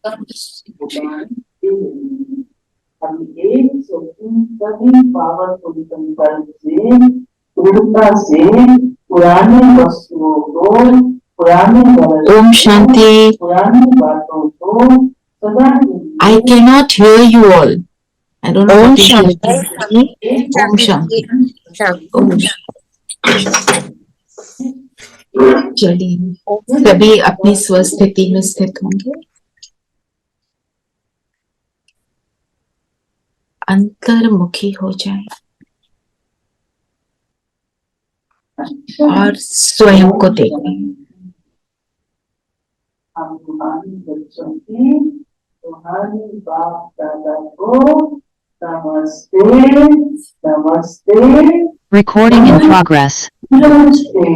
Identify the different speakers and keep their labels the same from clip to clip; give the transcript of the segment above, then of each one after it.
Speaker 1: हम एक सेकंड सभी पावरफुल संकल्प से दृढ़ता से पुरानी वस्तुओं को, पुरानी
Speaker 2: Om Shanti.
Speaker 1: पुरानी बातों को सदा
Speaker 2: I cannot hear you all. I don't know.
Speaker 3: Om
Speaker 2: what is
Speaker 3: Shanti.
Speaker 2: it. Om Shanti. Om Shanti. चलिए सभी अपनी स्वस्थिति में स्थित होंगे, अंतर्मुखी हो जाए और स्वयं को देखें।
Speaker 1: हम तुम्हारी बच्चों की, तुम्हारी बाप दादा को नमस्ते, नमस्ते।
Speaker 3: Recording in progress.
Speaker 1: नमस्ते।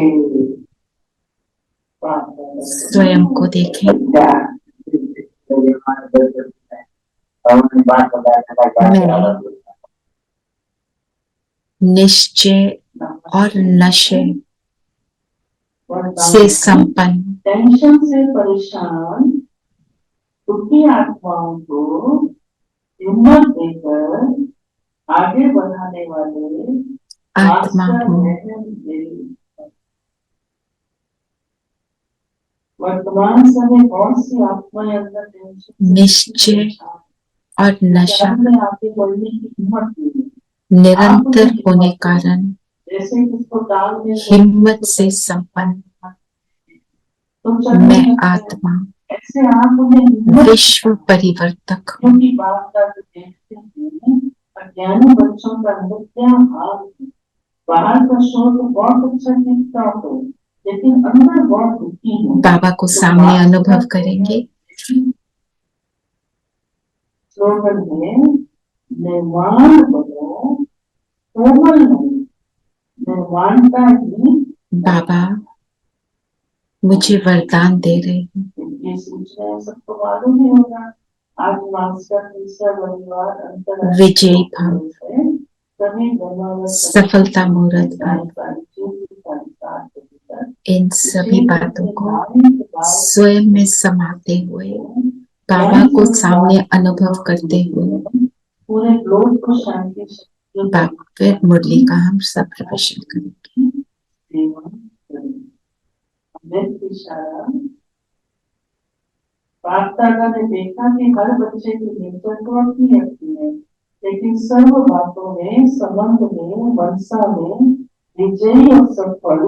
Speaker 2: स्वयं को देखें। मैं निश्चय और नशे से संपन्न,
Speaker 1: टेंशन से परेशान दुखी आत्माओं को हिम्मत देकर आगे बढ़ाने वाले
Speaker 2: आत्मा हूँ।
Speaker 1: वर्तमान समय कौन सी आत्माएं अंदर टेंशन
Speaker 2: निश्चय और नशा
Speaker 1: आगे बढ़ने की हिम्मत नहीं,
Speaker 2: निरंतर होने कारण
Speaker 1: जैसे किसको डाल में
Speaker 2: हिम्मत से संपन्न मैं आत्मा,
Speaker 1: ऐसे आप उन्हें
Speaker 2: विश्व परिवर्तक हूँ।
Speaker 1: क्योंकि बात का देखते हैं अज्ञानी बच्चों का अंदर क्या हाल है। बाहर का शोर तो बहुत अच्छा दिखता हो, लेकिन अंदर बहुत दुखी है।
Speaker 2: बाबा को सामने अनुभव करेंगे।
Speaker 1: स्लोगन है निर्वाण बनो, कोमल नहीं, निर्वाणता ही।
Speaker 2: बाबा मुझे वरदान दे रहे हैं।
Speaker 1: ये सूचना सबको मालूम ही होगा। आज मास्टर तीसरा रविवार अंतर्राष्ट्रीय
Speaker 2: विजयी भाव, सफलता मुहूर्त भाव, इन सभी बातों को स्वयं में समाते हुए बाबा को सामने अनुभव करते हुए
Speaker 1: पूरे ग्लोब को शांति
Speaker 2: बाबा फिर मुरली का हम सब प्रदर्शन करेंगे।
Speaker 1: बाप दादा ने देखा कि हर बच्चे की नेचर तो अपनी अपनी है, लेकिन सर्व बातों में, संबंध में, वंशा में विजयी और सफल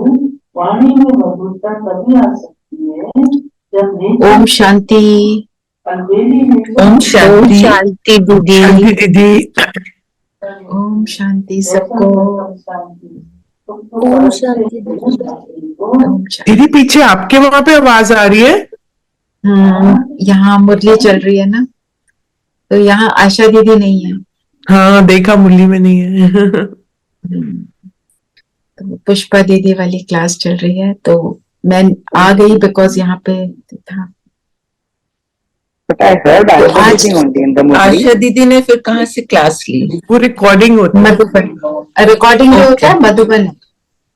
Speaker 1: वाणी में मधुरता तभी आ सकती है जब
Speaker 2: ओम शांति।
Speaker 3: ओम शांति दीदी।
Speaker 2: ओम शांति सबको।
Speaker 3: ओम शांति
Speaker 4: दीदी। पीछे आपके वहां पे आवाज आ रही है?
Speaker 2: यहाँ मुरली चल रही है ना, तो यहाँ आशा दीदी नहीं है।
Speaker 4: हाँ देखा, मुरली में नहीं है।
Speaker 2: तो पुष्पा दीदी वाली क्लास चल रही है, तो मैं आ गई बिकॉज यहाँ पे था।
Speaker 5: आशा दीदी ने फिर कहाँ से क्लास ली?
Speaker 4: वो रिकॉर्डिंग होती है
Speaker 2: मधुबन, रिकॉर्डिंग जो होता है Madhuban,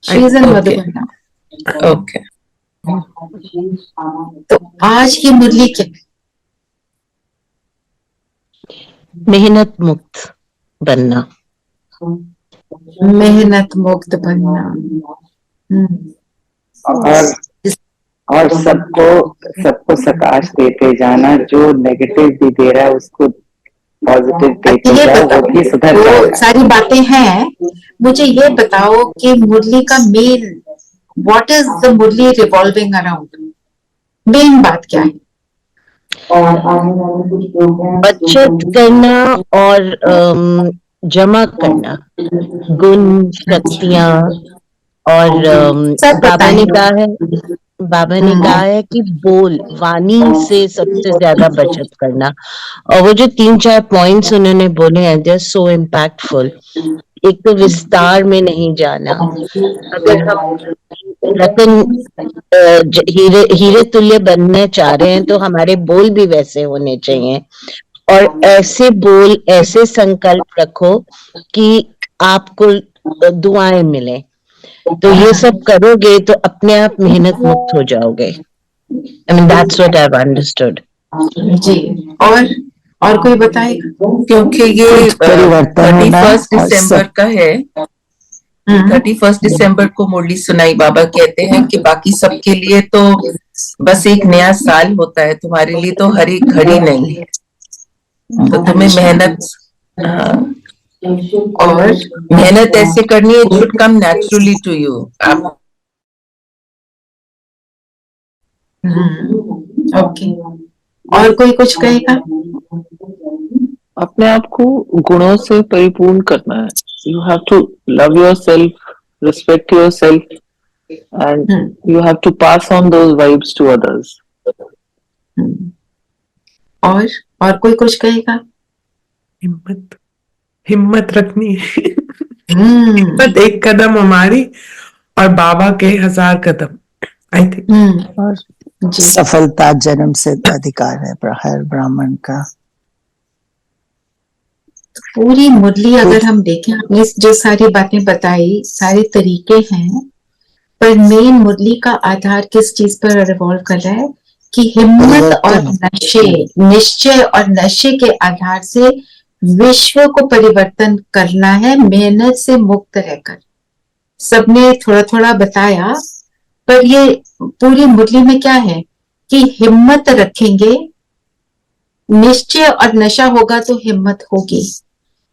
Speaker 2: she is in Madhuban.
Speaker 5: Okay.
Speaker 2: तो आज की मुरली क्या?
Speaker 3: मेहनत मुक्त बनना।
Speaker 2: मेहनत मुक्त बनना।
Speaker 6: और सबको सकाश देते जाना। जो नेगेटिव भी दे रहा है उसको पॉजिटिव देते जाओ, वो भी सुधर जाएगा।
Speaker 2: सारी बातें हैं। मुझे ये बताओ कि मुरली का main, what is the Murli revolving around? Main बात क्या है?
Speaker 3: बचत करना और जमा करना, गुण, शक्तियां। और बाबा ने कहा है कि वाणी से सबसे ज्यादा बचत करना। और वो जो 3-4 पॉइंट्स उन्होंने बोले हैं, दे आर सो इम्पैक्टफुल। एक तो विस्तार में नहीं जाना। अगर हम रतन हीरे तुल्य बनना चाह रहे हैं तो हमारे बोल भी वैसे होने चाहिए, और ऐसे बोल, ऐसे संकल्प रखो कि आपको दुआएं मिले। तो ये सब करोगे तो अपने आप मेहनत मुक्त हो जाओगे। I mean, that's what I've understood.
Speaker 2: जी। और कोई बताएगा?
Speaker 5: क्योंकि ये
Speaker 6: परिवर्तन होना
Speaker 5: 31
Speaker 6: और
Speaker 5: दिसंबर का है, 31 दिसंबर को मुरली सुनाई बाबा कहते हैं कि बाकी सबके लिए तो बस एक नया साल होता है, तुम्हारे लिए तो हर एक घड़ी नहीं है, तो तुम्हें मेहनत, हाँ,
Speaker 2: और
Speaker 5: मेहनत ऐसे करनी है, it should come naturally to you. आप
Speaker 2: ओके, और कोई कुछ कहेगा?
Speaker 7: अपने आप को गुणों से परिपूर्ण करना है। You have to love yourself, respect yourself, and you have to pass on those vibes to others.
Speaker 2: और कोई कुछ कहेगा?
Speaker 4: हिम्मत रखनी है। हिम्मत एक कदम हमारी और बाबा के 1000 कदम, आई थिंक।
Speaker 6: और सफलता जन्म से अधिकार है हर ब्राह्मण का।
Speaker 2: पूरी मुरली अगर हम देखें, आपने जो सारी बातें बताई, सारे तरीके हैं, पर मेन मुरली का आधार किस चीज पर रिवॉल्व कर रहा है कि हिम्मत और नशे, निश्चय और नशे के आधार से विश्व को परिवर्तन करना है, मेहनत से मुक्त रहकर। सबने थोड़ा थोड़ा बताया, पर ये पूरी मुरली में क्या है कि हिम्मत रखेंगे, निश्चय और नशा होगा तो हिम्मत होगी,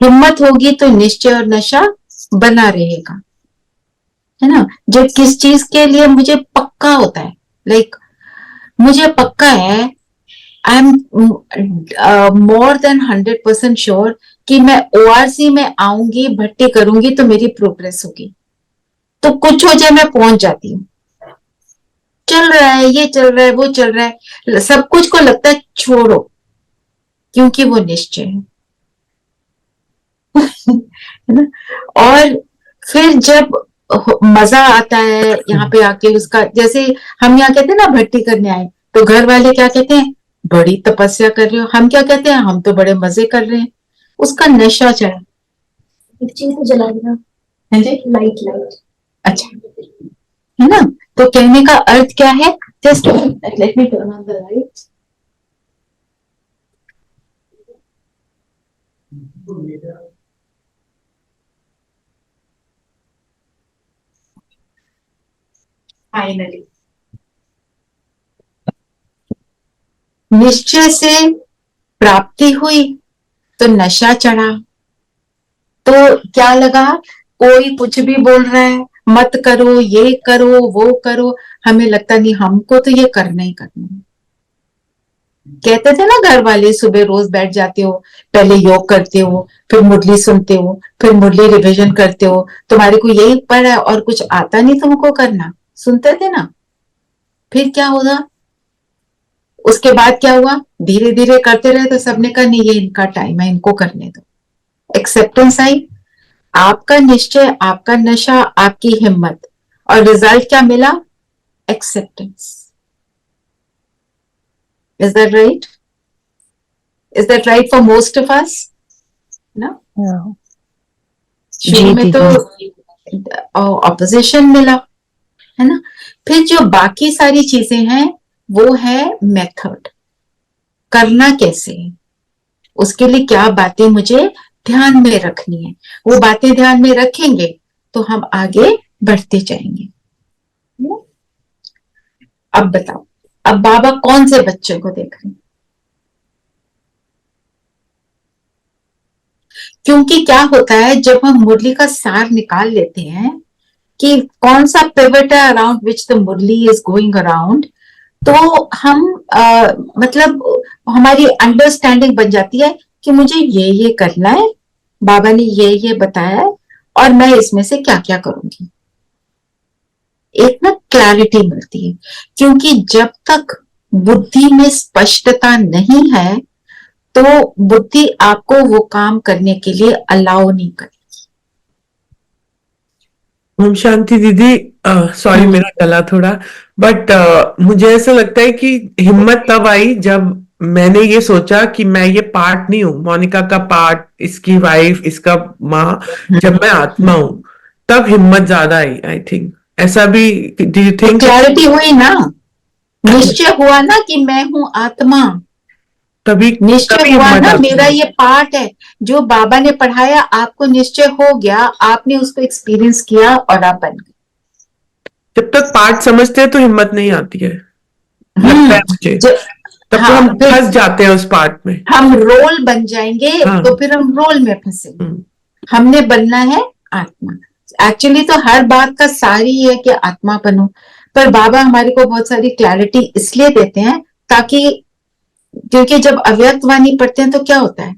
Speaker 2: हिम्मत होगी तो निश्चय और नशा बना रहेगा, है ना। जब किस चीज के लिए मुझे पक्का होता है, लाइक मुझे पक्का है, I am more than 100% sure कि मैं ORC में आऊंगी, भट्टी करूंगी तो मेरी प्रोग्रेस होगी, तो कुछ हो जाए मैं पहुंच जाती हूँ। चल रहा है, ये चल रहा है, वो चल रहा है, सब कुछ को लगता है छोड़ो, क्योंकि वो निश्चय है है ना। और फिर जब मजा आता है यहाँ पे आके उसका, जैसे हम यहाँ कहते हैं ना भट्टी करने आए, तो घर वाले क्या कहते हैं, बड़ी तपस्या कर रहे हो, हम क्या कहते हैं, हम तो बड़े मजे कर रहे हैं। उसका नशा चढ़ा,
Speaker 8: एक चीज को जला देना, लाइट।
Speaker 2: अच्छा, है ना। तो कहने का अर्थ क्या है, just let me turn on the light. Finally निश्चय से प्राप्ति हुई तो नशा चढ़ा, तो क्या लगा, कोई कुछ भी बोल रहा है, मत करो, ये करो, वो करो, हमें लगता नहीं, हमको तो ये करना ही करना है। कहते थे ना घर वाले, सुबह रोज बैठ जाते हो, पहले योग करते हो, फिर मुरली सुनते हो, फिर मुरली रिवीजन करते हो, तुम्हारे को यही पड़ा है और कुछ आता नहीं तुमको करना, सुनते थे ना। फिर क्या होगा, उसके बाद क्या हुआ, धीरे धीरे करते रहे तो सबने कहा नहीं, ये इनका टाइम है, इनको करने दो। एक्सेप्टेंस आई, आपका निश्चय, आपका नशा, आपकी हिम्मत, और रिजल्ट क्या मिला, acceptance. Is that right? Is that right for most of us? No? शुरू में तो ऑपोजिशन मिला, है ना। फिर जो बाकी सारी चीजें हैं वो है मेथड, करना कैसे है, उसके लिए क्या बातें मुझे ध्यान में रखनी है, वो बातें ध्यान में रखेंगे तो हम आगे बढ़ते जाएंगे। अब बताओ, अब बाबा कौन से बच्चे को देख रहे हैं, क्योंकि क्या होता है जब हम मुरली का सार निकाल लेते हैं कि कौन सा पिवट है around which the Murli is going around, तो हम मतलब हमारी अंडरस्टैंडिंग बन जाती है कि मुझे ये करना है, बाबा ने ये बताया है और मैं इसमें से क्या क्या करूंगी। एक ना क्लैरिटी मिलती है, क्योंकि जब तक बुद्धि में स्पष्टता नहीं है तो बुद्धि आपको वो काम करने के लिए अलाउ नहीं करेगी।
Speaker 4: ओम शांति दीदी, सॉरी मेरा गला थोड़ा, बट मुझे ऐसा लगता है कि हिम्मत तब आई जब मैंने ये सोचा कि मैं ये पार्ट नहीं हूँ, मोनिका का पार्ट, इसकी वाइफ, इसका माँ, जब मैं आत्मा हूँ तब हिम्मत ज्यादा आई, आई थिंक। ऐसा भी, डू यू थिंक?
Speaker 2: क्लैरिटी हुई ना, निश्चय हुआ ना कि मैं हूं आत्मा,
Speaker 4: तभी
Speaker 2: निश्चय
Speaker 4: तभी
Speaker 2: हुआ
Speaker 4: हिम्मत
Speaker 2: ना,
Speaker 4: आती
Speaker 2: मेरा
Speaker 4: है।
Speaker 2: ये पार्ट है जो बाबा ने पढ़ाया, आपको निश्चय हो गया, आपने उसको एक्सपीरियंस किया और आप बन गए।
Speaker 4: जब तक पाठ समझते हैं तो हिम्मत नहीं आती है, लगता है मुझे।
Speaker 2: ज-
Speaker 4: तब तो
Speaker 2: हाँ,
Speaker 4: हम
Speaker 2: फिर
Speaker 4: फंस जाते हैं उस पार्ट में।
Speaker 2: हम रोल बन जाएंगे,
Speaker 4: हाँ।
Speaker 2: तो फिर हम रोल में फंसेंगे।
Speaker 4: हम्म।
Speaker 2: हमने बनना है आत्मा। एक्चुअली तो हर बात का सार ही है कि आत्मा बनो, पर बाबा हमारे को बहुत सारी क्लैरिटी इसलिए देते हैं ताकि, क्योंकि जब अव्यक्त वाणी पढ़ते हैं तो क्या होता है,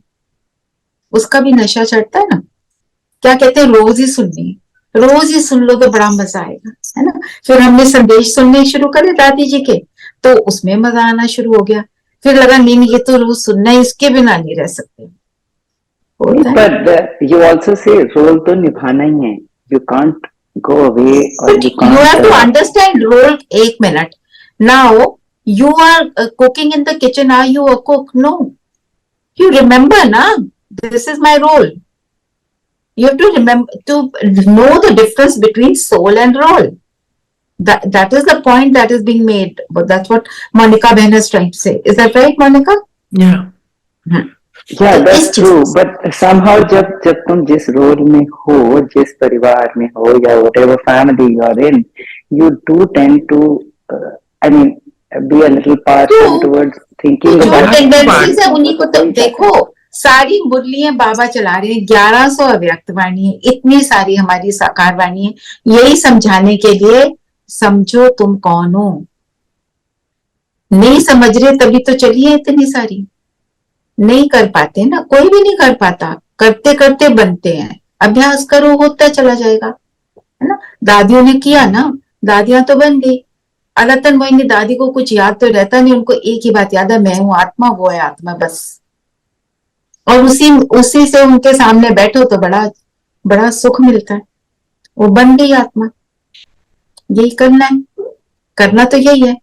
Speaker 2: उसका भी नशा चढ़ता है ना। क्या कहते हैं, रोज ही सुननी है, रोज ही सुन लो तो बड़ा मजा आएगा, है ना। फिर हमने संदेश सुनने शुरू करे दादी जी के, तो उसमें मजा आना शुरू हो गया। फिर लगा नहीं ये तो रोज सुनना है, इसके बिना नहीं रह सकते। होता है।
Speaker 6: पर यू ऑल्सो से रोल तो निभाना ही है, यू कांट गो अवे और
Speaker 2: But
Speaker 6: you
Speaker 2: you have to
Speaker 6: can't.
Speaker 2: understand role. एक minute. Now you are cooking in the kitchen. Are you a cook? No. You remember, na? This is my role. You have to remember to know the difference between soul and role. That is the point that is being made. But that's what Monica Behan is trying to say. Is that right, Monica?
Speaker 4: Yeah.
Speaker 6: Yeah,
Speaker 2: तो
Speaker 6: that's
Speaker 2: इस चीज
Speaker 6: true. But somehow जब तुम जिस role में हो, जिस परिवार में हो या whatever family you are in, you do tend to, I mean, be a little partial towards thinking
Speaker 2: जो
Speaker 6: about
Speaker 2: टेंडेंसीज है उन्हीं को तो देखो, सारी मुरलियां बाबा चला रहे हैं, 1100 अव्यक्त वाणी है, इतनी सारी हमारी साकार वाणी है, यही समझाने के लिए समझो तुम कौन हो। नहीं समझ रहे तभी तो चलिए इतनी सारी, नहीं कर पाते ना, कोई भी नहीं कर पाता, करते करते बनते हैं। अभ्यास करो, होता चला जाएगा, है ना। दादियों ने किया ना, दादियां तो बन गई। अलतन मोहिनी दादी को कुछ याद तो रहता नहीं, उनको एक ही बात याद है, मैं हूं आत्मा, वो है आत्मा, बस। और उसी उसी से उनके सामने बैठो तो बड़ा बड़ा सुख मिलता है, वो बन गई आत्मा। यही करना है, करना तो यही है।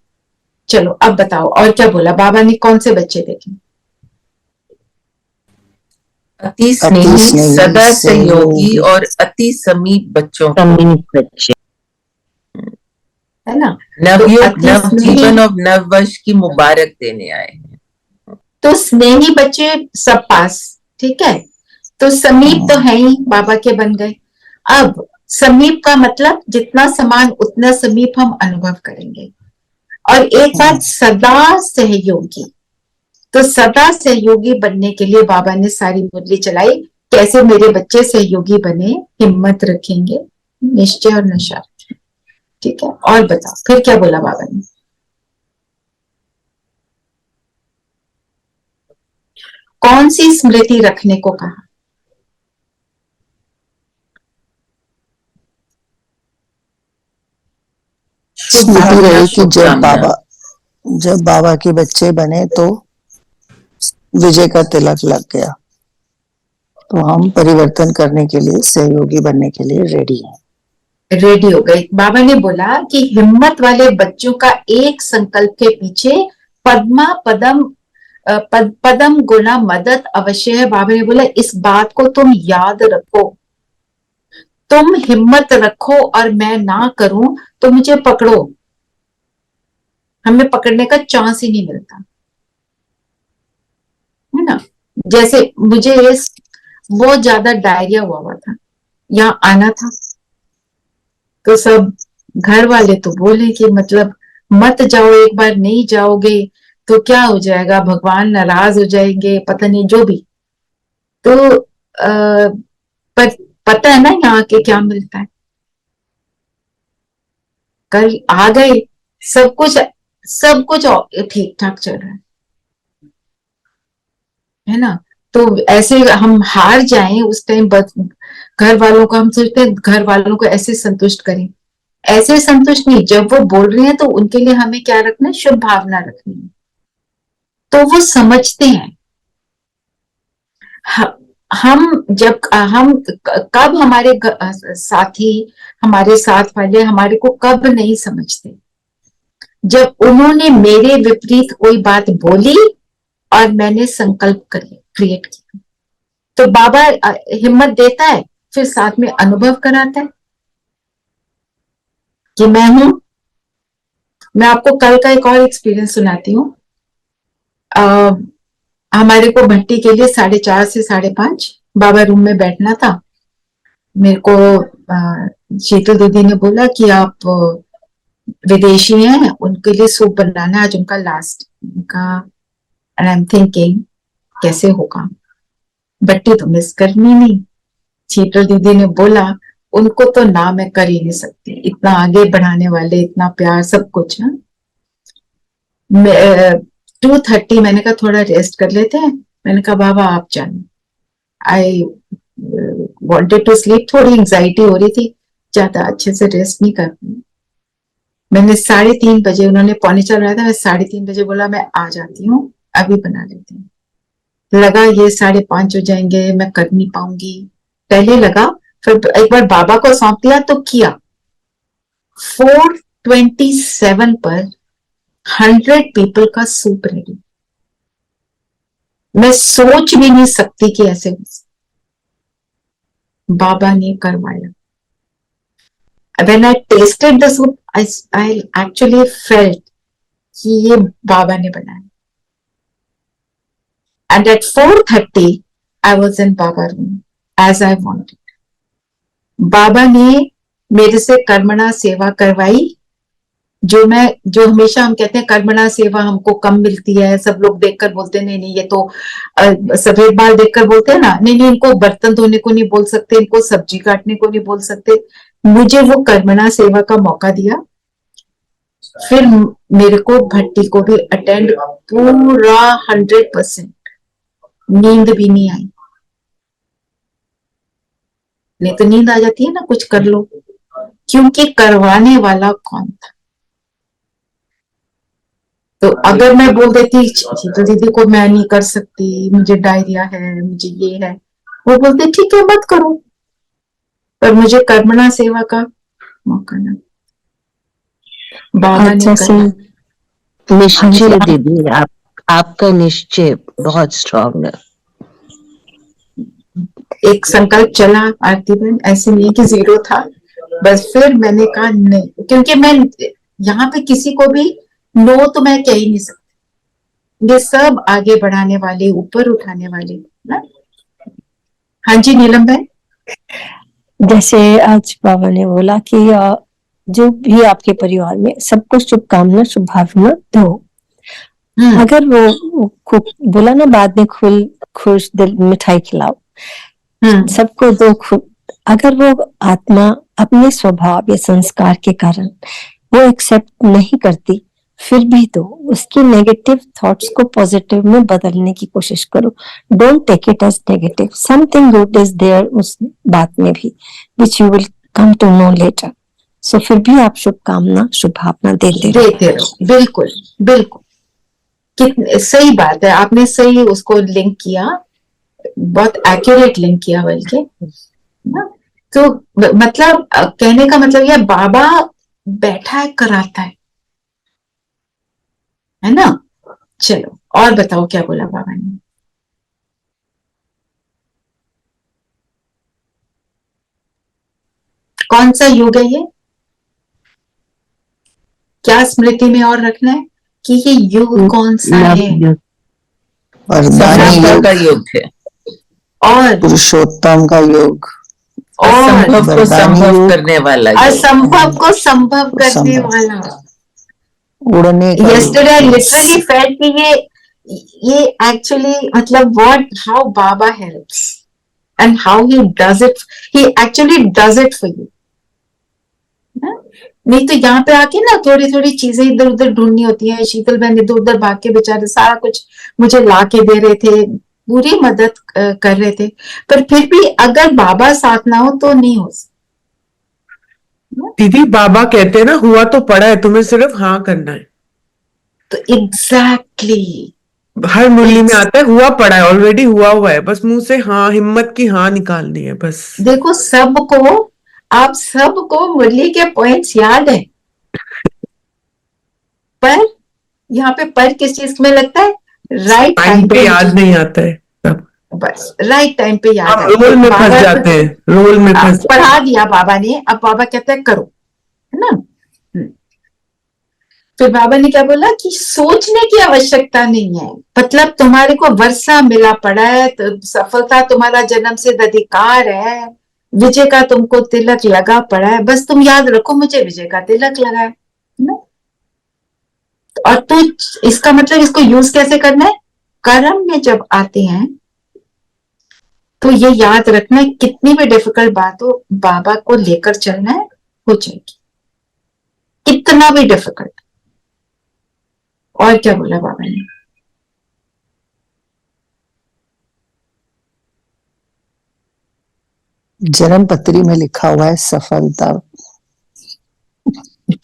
Speaker 2: चलो अब बताओ और क्या बोला बाबा ने, कौन से बच्चे देखे?
Speaker 5: अति स्नेही, सदा सहयोगी और अति समीप बच्चों को,
Speaker 3: बच्चे,
Speaker 2: है ना।
Speaker 5: नवयुग,
Speaker 2: तो
Speaker 5: नव जीवन और नववर्ष की मुबारक देने आए हैं।
Speaker 2: तो स्नेही बच्चे सब पास, ठीक है। तो समीप तो है ही, बाबा के बन गए। अब समीप का मतलब जितना समान उतना समीप हम अनुभव करेंगे। और एक बात, सदा सहयोगी, तो सदा सहयोगी बनने के लिए बाबा ने सारी मुरली चलाई, कैसे मेरे बच्चे सहयोगी बने, हिम्मत रखेंगे, निश्चय और नशा। ठीक है, और बताओ फिर क्या बोला बाबा ने? कौन सी स्मृति रखने को कहा?
Speaker 9: स्मृति रही कि जब बाबा के बच्चे बने तो विजय का तिलक लग गया, तो हम परिवर्तन करने के लिए, सहयोगी बनने के लिए रेडी हैं।
Speaker 2: रेडी हो गए। बाबा ने बोला कि हिम्मत वाले बच्चों का एक संकल्प के पीछे पद्मा पदम पदम गुना मदद अवश्य है। बाबा ने बोला इस बात को तुम याद रखो, तुम हिम्मत रखो और मैं ना करूं तो मुझे पकड़ो। हमें पकड़ने का चांस ही नहीं मिलता, है ना। जैसे मुझे बहुत ज्यादा डायरिया हुआ था, यहाँ आना था, तो सब घर वाले तो बोले कि मतलब मत जाओ, एक बार नहीं जाओगे तो क्या हो जाएगा, भगवान नाराज हो जाएंगे, पता नहीं जो भी। तो पर पता है ना यहाँ के क्या मिलता है। कल आ गए, सब कुछ ठीक ठाक चल रहा है ना। तो ऐसे हम हार जाएं उस टाइम, बस घर वालों को हम सोचते हैं घर वालों को ऐसे संतुष्ट करें, ऐसे संतुष्ट नहीं, जब वो बोल रहे हैं तो उनके लिए हमें क्या रखना है, शुभ भावना रखनी है, तो वो समझते हैं। हम कब हमारे साथी, हमारे साथ वाले हमारे को कब नहीं समझते, जब उन्होंने मेरे विपरीत कोई बात बोली और मैंने संकल्प क्रिएट किया, तो बाबा हिम्मत देता है, फिर साथ में अनुभव कराता है कि मैं हूं। मैं आपको कल का एक और एक्सपीरियंस सुनाती हूँ। हमारे को भट्टी के लिए 4:30 से 5:30 बाबा रूम में बैठना था। मेरे को शीतल दीदी ने बोला कि आप विदेशी हैं, उनके लिए सूप बनाना, आज उनका लास्ट उनका। एंड आई एम थिंकिंग कैसे होगा, भट्टी तो मिस करनी नहीं। शीतल दीदी ने बोला उनको तो ना मैं कर ही नहीं सकती, इतना आगे बढ़ाने वाले, इतना प्यार, सब कुछ है। 2:30 मैंने कहा थोड़ा रेस्ट कर लेते हैं। मैंने कहा बाबा आप जानो, आई वांटेड टू स्लीप, थोड़ी एंजाइटी हो रही थी, ज्यादा अच्छे से रेस्ट नहीं कर पाई। मैंने 3:30 बजे, उन्होंने 3:45 रहा था, मैं 3:30 बजे बोला मैं आ जाती हूँ, अभी बना लेती हूँ। लगा ये 5:30 हो जाएंगे, मैं कर नहीं पाऊंगी, पहले लगा। फिर एक बार बाबा को सौंप दिया तो किया। 4:27 पर 100 पीपल का सूप रेडी। मैं सोच भी नहीं सकती कि ऐसे हो सकता। बाबा ने करवाया। When I tasted the soup, I actually felt कि ये बाबा ने बनाया। And at 4:30, I was in Baba room as I wanted. बाबा ने मेरे से कर्मणा सेवा करवाई, जो हमेशा हम कहते हैं कर्मणा सेवा हमको कम मिलती है। सब लोग देखकर बोलते हैं नहीं ये तो सफेद बाल देखकर बोलते हैं ना, नहीं इनको बर्तन धोने को नहीं बोल सकते, इनको सब्जी काटने को नहीं बोल सकते। मुझे वो कर्मणा सेवा का मौका दिया। फिर मेरे को भट्टी को भी अटेंड पूरा 100%, नींद भी नहीं आई। नहीं तो नींद आ जाती है ना, कुछ कर लो, क्योंकि करवाने वाला कौन था। तो अगर मैं बोल देती तो दीदी को मैं नहीं कर सकती, मुझे डायरिया है, मुझे ये है, वो बोलते ठीक है मत करो, पर मुझे कर्मणा सेवा का मौका ना। बाबा ने
Speaker 3: निश्चय दीदी, आपका निश्चय बहुत स्ट्रांग है।
Speaker 2: एक संकल्प चला आरती बहन, ऐसे नहीं कि 0 था, बस फिर मैंने कहा नहीं, क्योंकि मैं यहाँ पे किसी को भी नो तो मैं कह ही नहीं सकती। ये सब आगे बढ़ाने वाले, ऊपर उठाने वाले ना। हाँ जी नीलम बहन।
Speaker 8: जैसे आज बाबा ने बोला कि जो भी आपके परिवार में सबको शुभकामना शुभभावना दो। अगर वो बोला ना बाद में खुश दिल मिठाई खिलाओ, सबको दो अगर वो आत्मा अपने स्वभाव या संस्कार के कारण वो एक्सेप्ट नहीं करती, फिर भी तो उसकी नेगेटिव थॉट्स को पॉजिटिव में बदलने की कोशिश करो। Don't take it as negative, something good is there उस बात में भी, which you will come to know later. So फिर भी आप शुभकामना शुभभावना देते
Speaker 2: रहो। बिल्कुल बिल्कुल, कितनी सही बात है, आपने सही उसको लिंक किया, बहुत एक्यूरेट लिंक किया बल्कि ना। तो मतलब कहने का मतलब यह बाबा बैठा है कराता है ना। चलो और बताओ क्या बोला बाबा ने। कौन सा युग है ये, क्या स्मृति में और रखना है कि ये युग कौन सा है।
Speaker 5: वरदानी का योग है, और
Speaker 9: पुरुषोत्तम का योग,
Speaker 2: और
Speaker 5: असंभव को संभव करने वाला,
Speaker 2: असंभव को संभव करने वाला,
Speaker 9: उड़ने का।
Speaker 2: Yesterday I literally felt कि ये एक्चुअली मतलब how Baba helps and how he does it, he actually does it for you। नहीं तो यहाँ पे आके ना थोड़ी थोड़ी चीजें इधर उधर ढूंढनी होती हैं। शीतल बहन इधर उधर भाग के बेचारे सारा कुछ मुझे ला के दे रहे थे, पूरी मदद कर रहे थे, पर फिर भी अगर बाबा साथ ना हो तो नहीं हो सकता।
Speaker 4: दीदी बाबा कहते हैं ना, हुआ तो पड़ा है, तुम्हें सिर्फ हाँ करना है।
Speaker 2: तो एग्जैक्टली
Speaker 4: हर मुरली में आता है हुआ पड़ा है, ऑलरेडी हुआ हुआ है, बस मुंह से हाँ, हिम्मत की हाँ निकालनी है बस।
Speaker 2: देखो सबको, आप सबको मुरली के पॉइंट्स याद है, पर यहाँ पे पर किस चीज में लगता है, राइट टाइम पे
Speaker 4: याद नहीं आता है सब,
Speaker 2: बस राइट टाइम पे याद है।
Speaker 4: रोल में फंस जाते हैं, रोल में फंस
Speaker 2: पढ़ा दिया बाबा ने, अब बाबा कहते हैं करो, है ना। फिर बाबा ने क्या बोला कि सोचने की आवश्यकता नहीं है, मतलब तुम्हारे को वर्षा मिला पड़ा है, तो सफलता तुम्हारा जन्म सिद्ध अधिकार है, विजय का तुमको तिलक लगा पड़ा है, बस तुम याद रखो मुझे विजय का तिलक लगा है ना। और तो इसका मतलब इसको यूज कैसे करना है, कर्म में जब आते हैं तो ये याद रखना है, कितनी भी डिफिकल्ट बात हो बाबा को लेकर चलना है, हो जाएगी, कितना भी डिफिकल्ट। और क्या बोला बाबा ने,
Speaker 9: जन्म पत्री में लिखा हुआ है सफलता।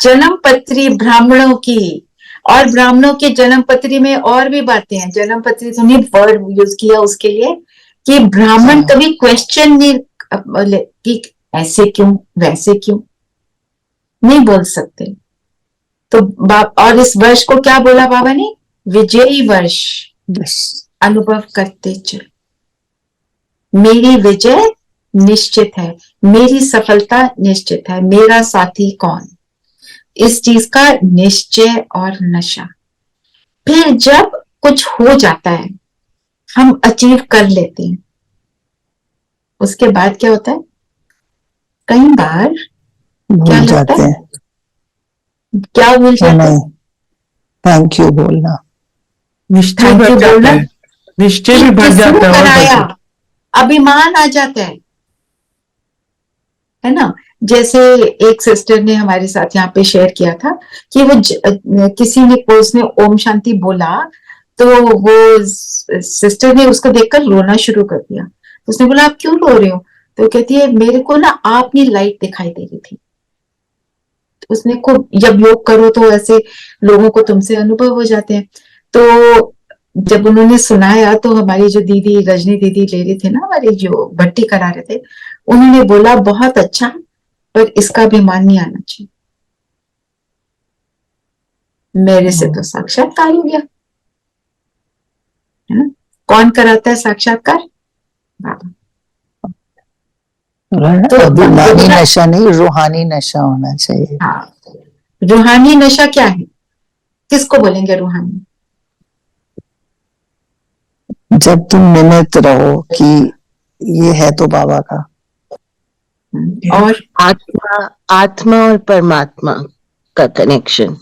Speaker 2: जन्म पत्री ब्राह्मणों की, और ब्राह्मणों के जन्म पत्री में और भी बातें हैं। जन्म पत्री तुमने वर्ड यूज किया उसके लिए कि ब्राह्मण कभी क्वेश्चन नहीं कि ऐसे क्यों वैसे क्यों नहीं बोल सकते। तो और इस वर्ष को क्या बोला बाबा ने, विजयी वर्ष अनुभव करते चल, मेरी विजय निश्चित है, मेरी सफलता निश्चित है, मेरा साथी कौन, इस चीज का निश्चय और नशा। फिर जब कुछ हो जाता है, हम अचीव कर लेते हैं, उसके बाद क्या होता है, कई बार क्या लगता है, क्या भूल जाते हैं,
Speaker 9: थैंक यू बोलना,
Speaker 4: निश्चय बढ़ जाता है, निश्चय भी बढ़ जाता है,
Speaker 2: अभिमान आ जाता है ना। जैसे एक सिस्टर ने हमारे साथ यहाँ पे शेयर किया था कि वो किसी ने उसने ओम शांति बोला, तो वो सिस्टर ने उसको देखकर रोना शुरू कर दिया। तो उसने बोला आप क्यों रो रहे हो, तो कहती है मेरे को ना आपकी लाइट दिखाई दे रही थी। उसने को जब योग करो तो ऐसे लोगों को तुमसे अनुभव हो जाते हैं। तो जब उन्होंने सुनाया तो हमारी जो दीदी रजनी दीदी ले रही थी ना, हमारी जो भट्टी करा रहे थे, उन्होंने बोला बहुत अच्छा, पर इसका अभिमान नहीं आना चाहिए। मेरे से तो साक्षात्कार हो गया है ना। कौन कराता है साक्षात्कार, बाबा।
Speaker 9: तो अभिमानी नशा नहीं, रूहानी नशा होना चाहिए।
Speaker 2: हाँ, रूहानी नशा क्या है, किसको बोलेंगे रूहानी?
Speaker 9: जब तुम निमित्त रहो कि ये है तो बाबा का,
Speaker 2: और
Speaker 3: आत्मा और परमात्मा का कनेक्शन,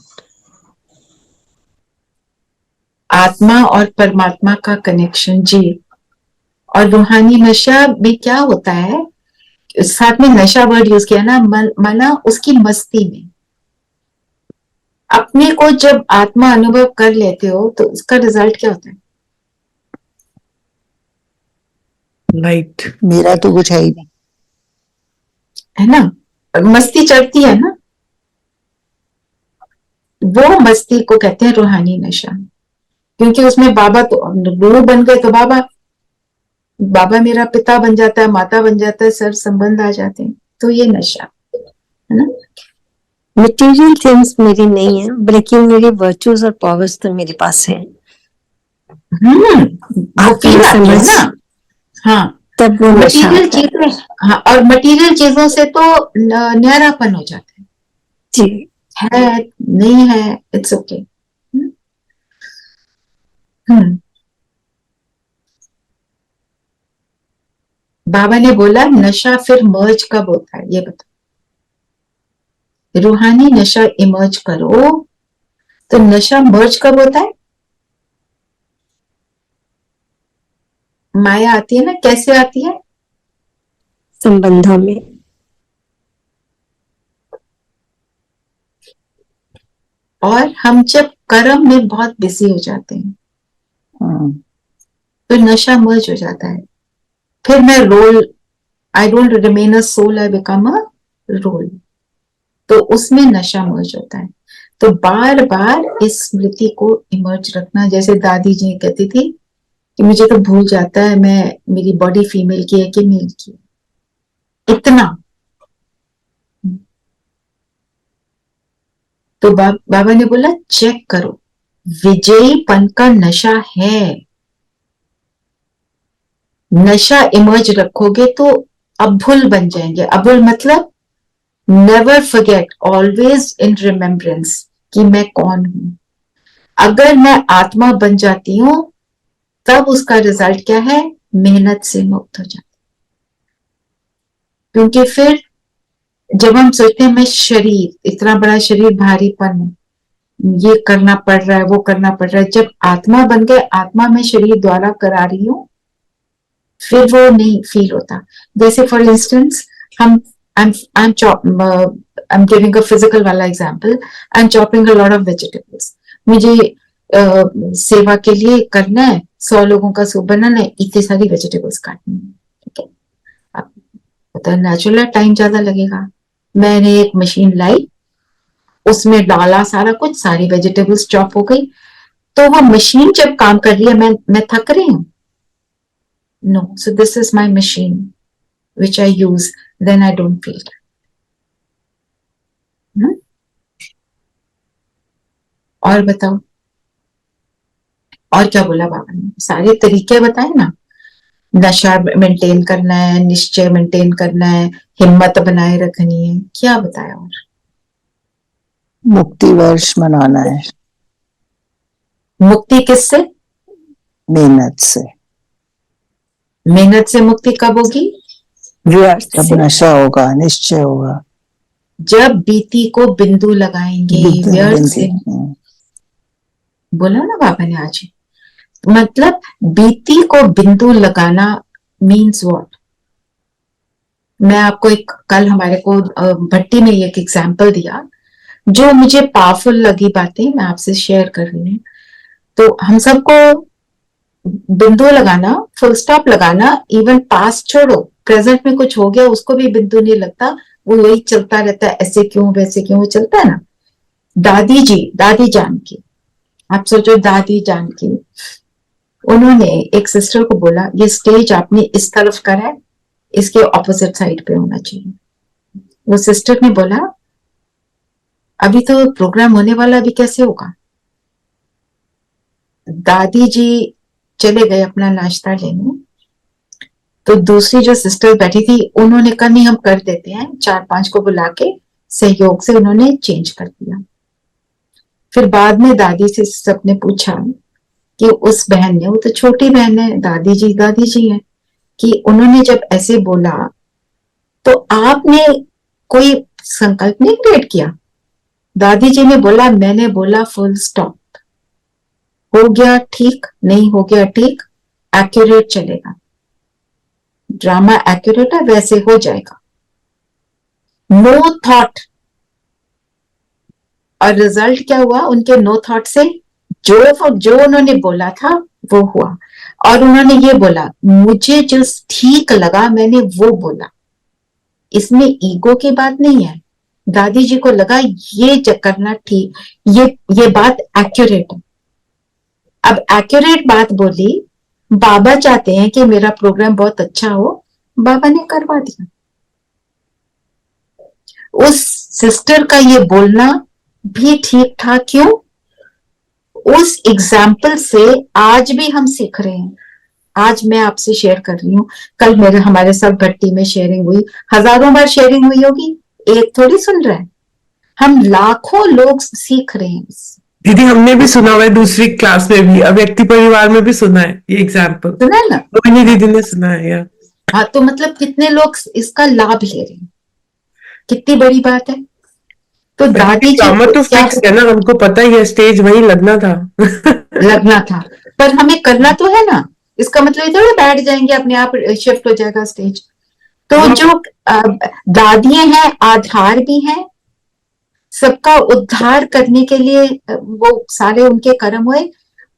Speaker 2: आत्मा और परमात्मा का कनेक्शन जी। और रूहानी नशा भी क्या होता है, साथ में नशा वर्ड यूज किया ना, मना उसकी मस्ती में। अपने को जब आत्मा अनुभव कर लेते हो तो उसका रिजल्ट क्या होता है,
Speaker 4: लाइट।
Speaker 9: मेरा तो कुछ है ही नहीं,
Speaker 2: है ना, मस्ती चढ़ती है ना, वो मस्ती को कहते हैं रूहानी नशा। क्योंकि उसमें बाबा तो गुरु बन गए, तो बाबा मेरा पिता बन जाता है, माता बन जाता है, सर्व संबंध आ जाते हैं, तो ये नशा है ना।
Speaker 8: मटेरियल थिंग्स मेरी नहीं है, लेकिन मेरे वर्चूज और पावर्स तो मेरे पास है।
Speaker 2: वो फील आती है ना। हाँ,
Speaker 8: तब वो
Speaker 2: मटेरियल चीजें, हाँ, और मटेरियल चीजों से तो न्यारापन हो जाता है
Speaker 8: जी,
Speaker 2: है नहीं है, इट्स ओके। बाबा ने बोला नशा फिर मर्ज कब होता है, ये बताओ। रूहानी नशा इमर्ज करो तो नशा मर्ज कब होता है, माया आती है ना, कैसे आती है,
Speaker 8: संबंधों में।
Speaker 2: और हम जब कर्म में बहुत बिजी हो जाते हैं तो नशा मर्ज हो जाता है। फिर मैं role, I don't remain a soul, I become a role, तो उसमें नशा मर्ज होता है। तो बार बार इस स्मृति को इमर्ज रखना। जैसे दादी जी कहती थी कि मुझे तो भूल जाता है मैं, मेरी बॉडी फीमेल की है कि मेल की है, इतना। तो बाबा ने बोला चेक करो, विजयीपन का नशा है। नशा इमर्ज रखोगे तो अभुल बन जाएंगे। अभुल मतलब never forget, always in remembrance. कि मैं कौन हूं। अगर मैं आत्मा बन जाती हूं तब उसका रिजल्ट क्या है, मेहनत से मुक्त हो जाती। क्योंकि फिर जब हम सोचते हैं मैं शरीर, इतना बड़ा शरीर, भारीपन, ये करना पड़ रहा है, वो करना पड़ रहा है, जब आत्मा बन गए, आत्मा में शरीर द्वारा करा रही हूं, फिर वो नहीं फील होता। जैसे फॉर इंस्टेंस हम I'm giving a physical वाला example. I'm chopping a lot of vegetables. मुझे सेवा के लिए करना है, 100 लोगों का सूप बनाना है, इतनी सारी वेजिटेबल्स काटनी है, ठीक है। अब पता नेचुरल टाइम ज्यादा लगेगा। मैंने एक मशीन लाई, उसमें डाला सारा कुछ, सारी वेजिटेबल्स चॉप हो गई। तो वो मशीन जब काम कर रही है, मैं थक रही हूँ? No. So this is my machine which I use, then I don't feel. और बताओ, और क्या बोला बाबा ने? सारे तरीके बताए ना। नशा मेंटेन करना है, निश्चय मेंटेन करना है, हिम्मत बनाए रखनी है, क्या बताया? और
Speaker 9: मुक्ति वर्ष मनाना है।
Speaker 2: मुक्ति किससे?
Speaker 9: मेहनत से।
Speaker 2: मेहनत से मुक्ति कब होगी?
Speaker 9: जब नशा होगा, निश्चय होगा,
Speaker 2: जब बीती को बिंदु लगाएंगे, व्यर्थ से। बोला ना बाबा ने आज। मतलब बीती को बिंदु लगाना मीन्स व्हाट? मैं आपको एक, कल हमारे को भट्टी में एक एग्जाम्पल दिया जो मुझे पावरफुल लगी, बातें मैं आपसे शेयर कर रही हूँ। तो हम सबको बिंदु लगाना, फुल स्टॉप लगाना, इवन पास्ट छोड़ो, प्रेजेंट में कुछ हो गया उसको भी बिंदु नहीं लगता, वो वही चलता रहता है, ऐसे क्यों वैसे क्यों, वो चलता है ना। दादी जी, दादी जान की, आप सोचो दादी जान की, उन्होंने एक सिस्टर को बोला ये स्टेज आपने इस तरफ करा है, इसके ऑपोजिट साइड पे होना चाहिए। वो सिस्टर ने बोला अभी तो प्रोग्राम होने वाला, अभी कैसे होगा? दादी जी चले गए अपना नाश्ता लेने, तो दूसरी जो सिस्टर बैठी थी उन्होंने कहा नहीं हम कर देते हैं, 4-5 को बुला के सहयोग से उन्होंने चेंज कर दिया। फिर बाद में दादी से सबने पूछा कि उस बहन ने, वो तो छोटी बहन है, दादी जी है, कि उन्होंने जब ऐसे बोला तो आपने कोई संकल्प नहीं क्रिएट किया? दादी जी ने बोला मैंने बोला फुल स्टॉप, हो गया ठीक, नहीं हो गया ठीक, एक्यूरेट चलेगा, ड्रामा एक्यूरेट है, वैसे हो जाएगा, नो थॉट। और रिजल्ट क्या हुआ उनके नो थॉट से? जो उन्होंने बोला था वो हुआ। और उन्होंने ये बोला मुझे जो ठीक लगा मैंने वो बोला, इसमें ईगो की बात नहीं है। दादी जी को लगा ये करना ठीक, ये बात एक्यूरेट है। अब एक्यूरेट बात बोली, बाबा चाहते हैं कि मेरा प्रोग्राम बहुत अच्छा हो, बाबा ने करवा दिया। उस सिस्टर का ये बोलना भी ठीक था, क्यों? उस एग्जाम्पल से आज भी हम सीख रहे हैं। आज मैं आपसे शेयर कर रही हूँ, कल हमारे साथ भट्टी में शेयरिंग हुई, हजारों बार शेयरिंग हुई होगी, एक थोड़ी सुन रहा है, हम लाखों लोग सीख रहे हैं।
Speaker 4: दीदी हमने भी सुना हुआ है, दूसरी क्लास में भी, व्यक्ति परिवार में भी सुना है ये एग्जाम्पल,
Speaker 2: सुना है ना?
Speaker 4: रोहिणी दीदी ने सुना है यार।
Speaker 2: हाँ, तो मतलब कितने लोग इसका लाभ ले रहे हैं, कितनी बड़ी बात है। तो दादी जी
Speaker 4: तो फिक्स है ना, हमको पता ही है स्टेज वही लगना था
Speaker 2: लगना था, पर हमें करना तो है ना। इसका मतलब ये थोड़ा बैठ जाएंगे अपने आप शिफ्ट हो जाएगा स्टेज। तो जो दादियां हैं आधार भी हैं, सबका उद्धार करने के लिए वो सारे उनके कर्म हुए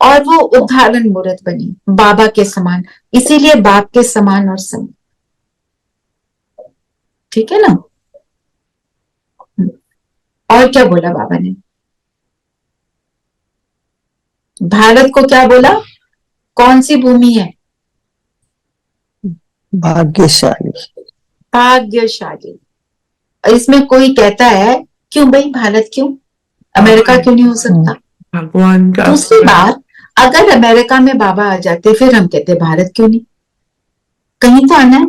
Speaker 2: और वो उद्धारण मूर्त बनी बाबा के समान, इसीलिए बाप के समान और सम। ठीक है ना? और क्या बोला बाबा ने? भारत को क्या बोला? कौन सी भूमि है?
Speaker 9: भाग्यशाली।
Speaker 2: भाग्यशाली। इसमें कोई कहता है क्यों भाई भारत क्यों, अमेरिका क्यों नहीं हो सकता?
Speaker 4: भगवान का।
Speaker 2: दूसरी बात, अगर अमेरिका में बाबा आ जाते फिर हम कहते भारत क्यों नहीं? कहीं तो आना है,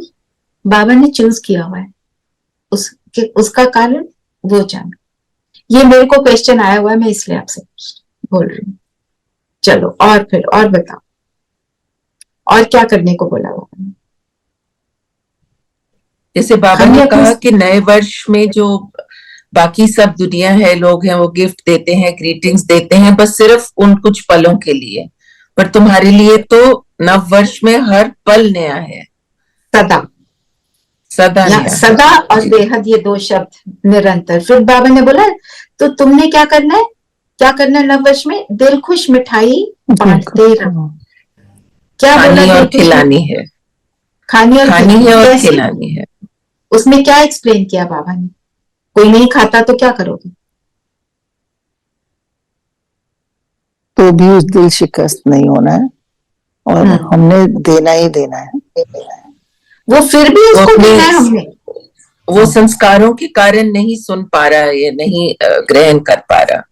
Speaker 2: बाबा ने चूज किया हुआ है, उसका कारण वो जाना। ये मेरे को क्वेश्चन आया हुआ है, मैं इसलिए आपसे बोल रही हूँ। चलो और फिर और बताओ, और क्या करने को बोला बाबा ने?
Speaker 5: जैसे बाबा ने कहा कि नए वर्ष में जो बाकी सब दुनिया है, लोग हैं, वो गिफ्ट देते हैं, ग्रीटिंग्स देते हैं, बस सिर्फ उन कुछ पलों के लिए, पर तुम्हारे लिए तो नव वर्ष में हर पल नया है,
Speaker 2: सदा
Speaker 5: सदा नया है।
Speaker 2: सदा और बेहद, ये दो शब्द निरंतर। फिर बाबा ने बोला तो तुमने क्या करना है, क्या करना है नव वर्ष में? दिल खुश मिठाई बांटते रहो। क्या बोला?
Speaker 5: खानी और खिलानी है,
Speaker 2: खानी और
Speaker 5: खिलानी है।
Speaker 2: उसमें क्या एक्सप्लेन किया बाबा ने? कोई नहीं खाता तो क्या करोगे?
Speaker 9: तो भी उस दिल शिकस्त नहीं होना है और हमने देना ही देना है।
Speaker 2: वो फिर भी उसको देना है हमने।
Speaker 5: वो संस्कारों के कारण नहीं सुन पा रहा है, नहीं ग्रहण कर पा रहा,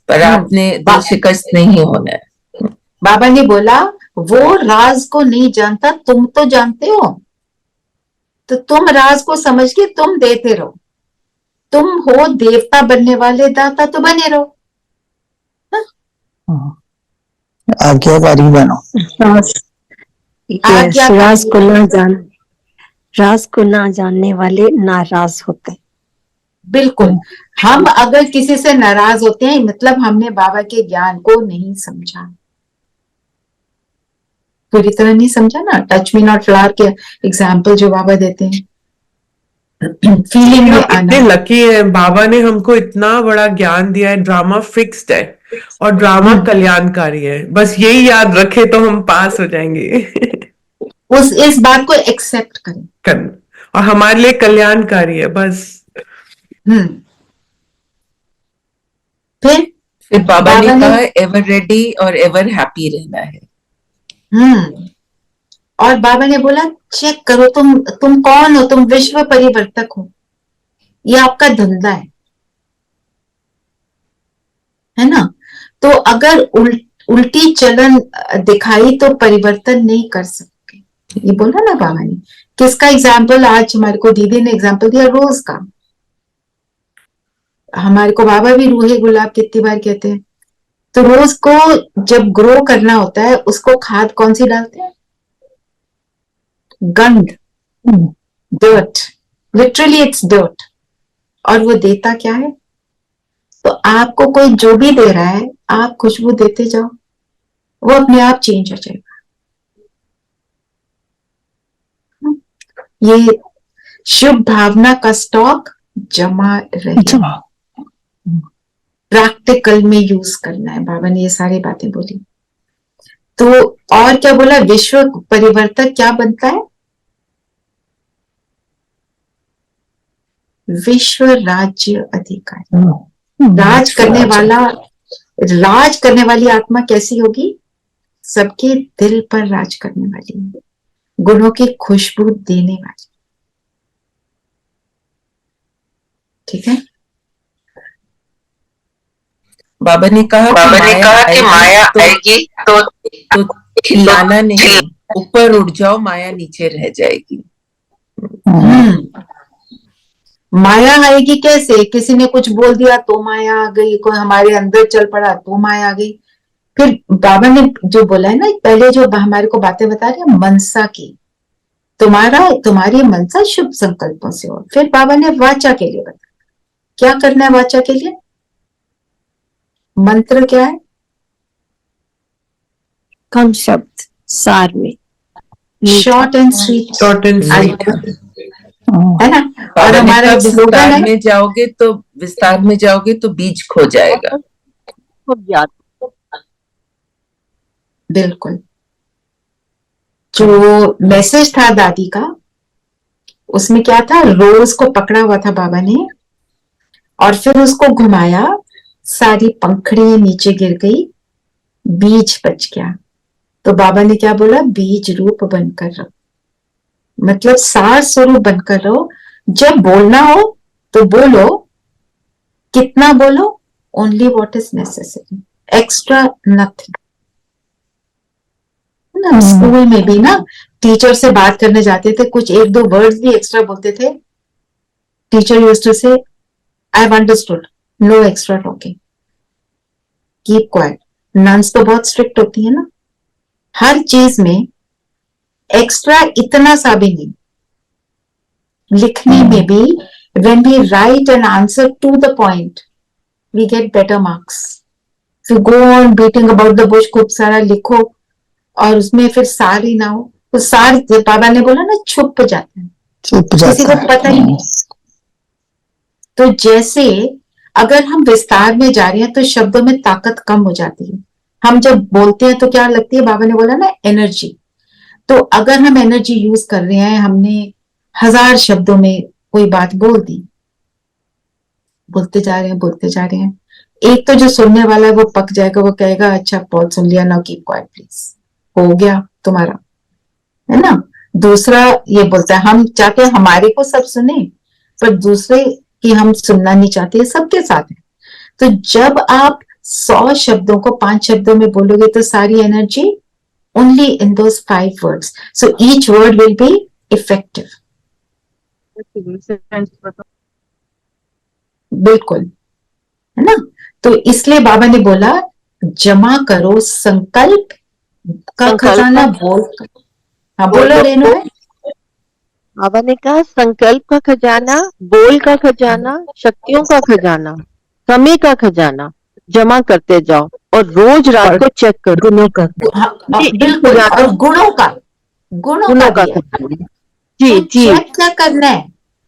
Speaker 5: पर आपने दिल शिकस्त नहीं होना है।
Speaker 2: बाबा ने बोला वो राज को नहीं जानता, तुम तो जानते हो, तो तुम राज को समझ के तुम देते रहो। तुम हो देवता बनने वाले, दाता तो बने रहो।
Speaker 9: आज्ञाकारी बनो।
Speaker 8: राज को ना जानने वाले नाराज होते।
Speaker 2: बिल्कुल, हम अगर किसी से नाराज होते हैं मतलब हमने बाबा के ज्ञान को नहीं समझा, पूरी तरह नहीं समझा ना। टच मी नॉट फ्लावर के एग्जाम्पल जो बाबा देते हैं, फीलिंग में आना।
Speaker 4: इतने लकी है, बाबा ने हमको इतना बड़ा ज्ञान दिया है। ड्रामा फिक्स्ड है और ड्रामा कल्याणकारी है, बस यही याद रखे तो हम पास हो जाएंगे।
Speaker 2: इस बात को एक्सेप्ट करें
Speaker 4: और हमारे लिए कल्याणकारी है बस।
Speaker 2: फिर
Speaker 5: बाबा ने कहा एवर रेडी और एवर हैप्पी रहना है।
Speaker 2: और बाबा ने बोला चेक करो तुम कौन हो, तुम विश्व परिवर्तक हो, ये आपका धंधा है ना। तो अगर उल्टी चलन दिखाई तो परिवर्तन नहीं कर सकते, ये बोला ना बाबा ने। किसका एग्जाम्पल आज हमारे को दीदी ने एग्जाम्पल दिया? रोज का। हमारे को बाबा भी रूहे गुलाब कितनी बार कहते हैं। तो रोज को जब ग्रो करना होता है उसको खाद कौन सी डालते हैं? गंध, डर्ट, लिटरली इट्स डर्ट। और वो देता क्या है? तो आपको कोई जो भी दे रहा है आप खुशबू देते जाओ, वो अपने आप चेंज हो जाएगा। ये शुभ भावना का स्टॉक जमा रहे, प्रैक्टिकल में यूज करना है। बाबा ने ये सारी बातें बोली। तो और क्या बोला? विश्व परिवर्तक क्या बनता है? विश्व राज्य अधिकारी। राज करने वाली आत्मा कैसी होगी? सबके दिल पर राज करने वाली, गुणों की खुशबू देने वाली। ठीक है।
Speaker 5: बाबा ने कहा कि माया आएगी तो चिल्लाना नहीं, ऊपर उड़ जाओ, माया नीचे रह जाएगी।
Speaker 2: माया आएगी कैसे? किसी ने कुछ बोल दिया तो माया आ गई, कोई हमारे अंदर चल पड़ा तो माया आ गई। फिर बाबा ने जो बोला है ना पहले, जो हमारे को बातें बता रहे हैं मनसा की, तुम्हारी मनसा शुभ संकल्पों से हो। फिर बाबा ने वाचा के लिए बताया क्या करना है। वाचा के लिए मंत्र क्या है?
Speaker 8: कम शब्द सार में,
Speaker 2: शॉर्ट एंड स्वीट, है ना।
Speaker 5: और हमारा विस्तार में जाओगे तो बीज खो जाएगा।
Speaker 2: बिल्कुल। जो मैसेज था दादी का उसमें क्या था? रोज को पकड़ा हुआ था बाबा ने और फिर उसको घुमाया, सारी पंखड़ी नीचे गिर गई, बीज बच गया। तो बाबा ने क्या बोला? बीज रूप बनकर रहो, मतलब सार स्वरूप बनकर रहो। जब बोलना हो तो बोलो, कितना बोलो? Only what is necessary, extra nothing. ना स्कूल में भी ना टीचर से बात करने जाते थे, कुछ एक दो वर्ड्स भी एक्स्ट्रा बोलते थे। Teacher used to say I have understood, no extra talking, keep quiet. Nuns तो बहुत स्ट्रिक्ट होती है ना, हर चीज में एक्स्ट्रा इतना सा भी नहीं। लिखने में भी when we write an answer to the point we get better marks. If you go on beating about the bush, खूब सारा लिखो और उसमें फिर सार ही ना हो, तो सार बाबा ने बोला ना छुप जाता है, किसी को पता ही नहीं। तो जैसे अगर हम विस्तार में जा रहे हैं तो शब्दों में ताकत कम हो जाती है। हम जब बोलते हैं तो क्या लगती है, बाबा ने बोला ना एनर्जी। तो अगर हम एनर्जी यूज कर रहे हैं, हमने 1000 शब्दों में कोई बात बोल दी, बोलते जा रहे हैं, एक तो जो सुनने वाला है वो पक जाएगा, वो कहेगा अच्छा बहुत सुन लिया, नाउ कीप क्वाइट प्लीज, हो गया तुम्हारा, है ना। दूसरा ये बोलता है हम चाहते हैं हमारे को सब सुने, पर दूसरे की हम सुनना नहीं चाहते, सबके साथ है। तो जब आप 100 शब्दों को 5 शब्दों में बोलोगे तो सारी energy only in those 5 words, so each word will be effective. बिल्कुल, है ना। तो इसलिए बाबा ने बोला जमा करो संकल्प का खजाना। बोल, हाँ बोलो रेणु।
Speaker 3: बाबा ने कहा संकल्प का खजाना, बोल का खजाना, शक्तियों का खजाना, समय का खजाना जमा करते जाओ और रोज रात को चेक करो। गुणों का,
Speaker 2: बिल्कुल, और गुणों का जी जी चेक क्या करना है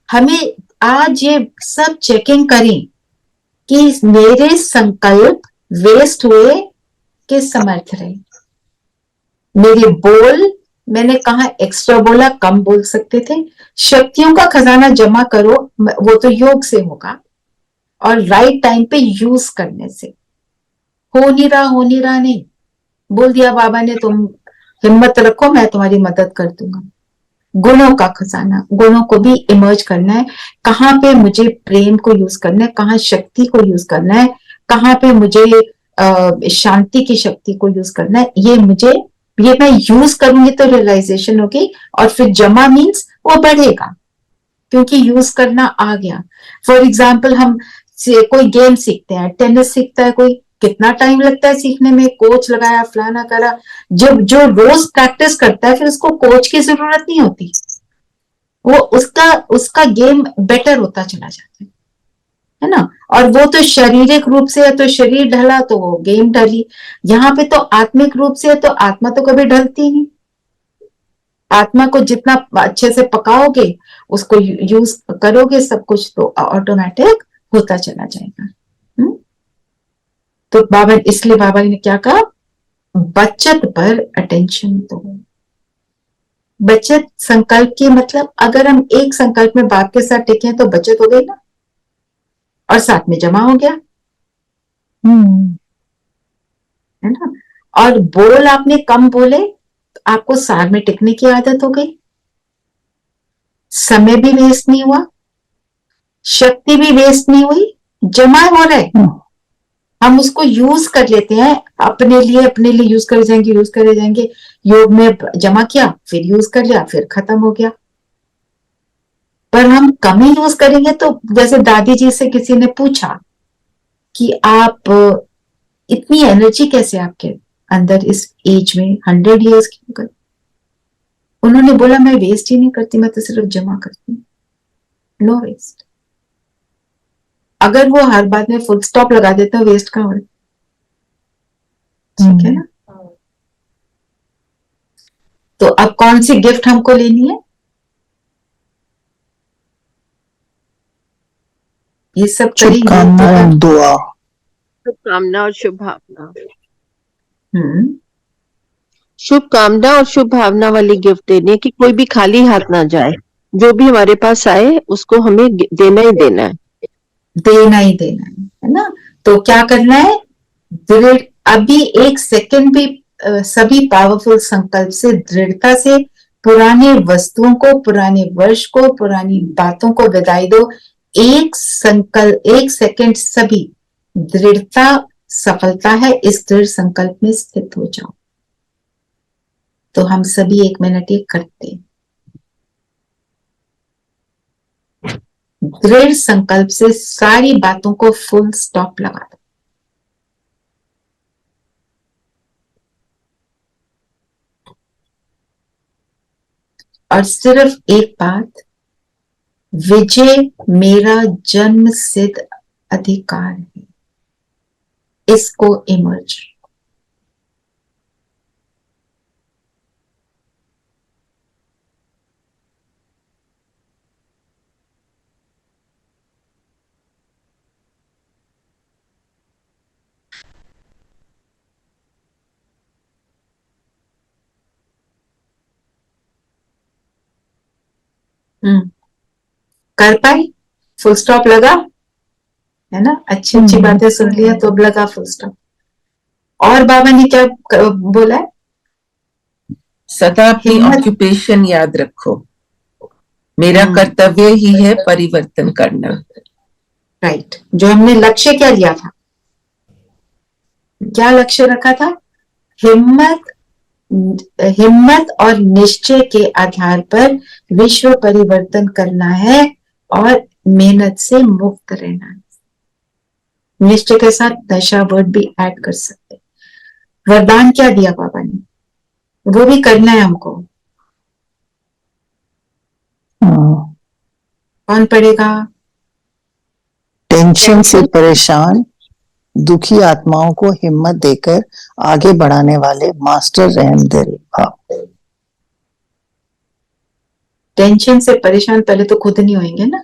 Speaker 2: हमें। आज ये सब चेकिंग करें कि मेरे संकल्प वेस्ट हुए कि समर्थ रहे। मेरे बोल, मैंने कहा एक्स्ट्रा बोला, कम बोल सकते थे। शक्तियों का खजाना जमा करो, वो तो योग से होगा और राइट टाइम पे यूज करने से। हो नहीं रहा नहीं, बोल दिया बाबा ने, तुम हिम्मत रखो मैं तुम्हारी मदद कर दूंगा। गुणों का खजाना, गुणों को भी इमर्ज करना है, कहाँ पे मुझे प्रेम को यूज करना है, कहाँ शक्ति को यूज करना है, कहाँ पे मुझे शांति की शक्ति को यूज करना है। ये मैं यूज करूंगी तो रियलाइजेशन होगी, और फिर जमा मीन्स वो बढ़ेगा क्योंकि यूज करना आ गया। फॉर एग्जाम्पल हम कोई गेम सीखते हैं, टेनिस सीखता है कोई, कितना टाइम लगता है सीखने में, कोच लगाया, फलाना करा। जब जो रोज प्रैक्टिस करता है फिर उसको कोच की जरूरत नहीं होती, वो उसका गेम बेटर होता चला जाता है ना। और वो तो शारीरिक रूप से है तो शरीर ढला तो वो गेम ढली। यहाँ पे तो आत्मिक रूप से है तो आत्मा तो कभी ढलती नहीं। आत्मा को जितना अच्छे से पकाओगे, उसको यूज करोगे, सब कुछ तो ऑटोमेटिक होता चला जाएगा। तो इसलिए बाबा ने क्या कहा, बचत पर अटेंशन दो। बचत संकल्प की मतलब, अगर हम एक संकल्प में बाप के साथ टिके तो बचत हो गई ना, और साथ में जमा हो गया, है ना। और बोल आपने कम बोले तो आपको सार में टिकने की आदत हो गई, समय भी वेस्ट नहीं हुआ, शक्ति भी वेस्ट नहीं हुई, जमा हो रहा है। हम उसको यूज कर लेते हैं अपने लिए यूज करे जाएंगे। योग में जमा किया, फिर यूज कर लिया, फिर खत्म हो गया। पर हम कम ही यूज करेंगे तो, जैसे दादी जी से किसी ने पूछा कि आप इतनी एनर्जी कैसे आपके अंदर इस एज में 100 ईयर्स की हो गई, उन्होंने बोला मैं वेस्ट ही नहीं करती, मैं तो सिर्फ जमा करती हूँ, नो वेस्ट। अगर वो हर बात में फुल स्टॉप लगा देता वेस्ट का हो, ठीक है ना। तो अब कौन सी गिफ्ट हमको लेनी है, ये सब
Speaker 9: शुभकामना और दुआ,
Speaker 3: शुभकामना और शुभ भावना। शुभकामना और शुभ भावना वाली गिफ्ट देनी है कि कोई भी खाली हाथ ना जाए, जो भी हमारे पास आए उसको हमें देना ही देना है,
Speaker 2: है ना। तो क्या करना है, अभी 1 सेकंड भी सभी पावरफुल संकल्प से, दृढ़ता से पुराने वस्तुओं को, पुराने वर्ष को, पुरानी बातों को विदाई दो। 1 सेकंड सभी दृढ़ता सफलता है, इस दृढ़ संकल्प में स्थित हो जाओ। तो हम सभी 1 मिनट ये करते हैं। दृढ़ संकल्प से सारी बातों को फुल स्टॉप लगा दो। और सिर्फ एक बात, विजय मेरा जन्म सिद्ध अधिकार है, इसको इमर्ज। कर पाई? फुल स्टॉप लगा है ना? अच्छी अच्छी बातें सुन लिया तो अब लगा फुल स्टॉप। और बाबा ने क्या बोला है?
Speaker 5: सदा अपनी ऑक्यूपेशन याद रखो, मेरा कर्तव्य ही है परिवर्तन करना।
Speaker 2: राइट। जो हमने लक्ष्य क्या लिया था, क्या लक्ष्य रखा था? हिम्मत और निश्चय के आधार पर विश्व परिवर्तन करना है और मेहनत से मुक्त रहना है। निश्चय के साथ दशा वर्ड भी ऐड कर सकते। वरदान क्या दिया बाबा ने, वो भी करना है हमको। कौन पढ़ेगा?
Speaker 9: टेंशन से परेशान दुखी आत्माओं को हिम्मत देकर आगे बढ़ाने वाले मास्टर रहमदिल भाव।
Speaker 2: टेंशन से परेशान पहले तो खुद नहीं होंगे ना,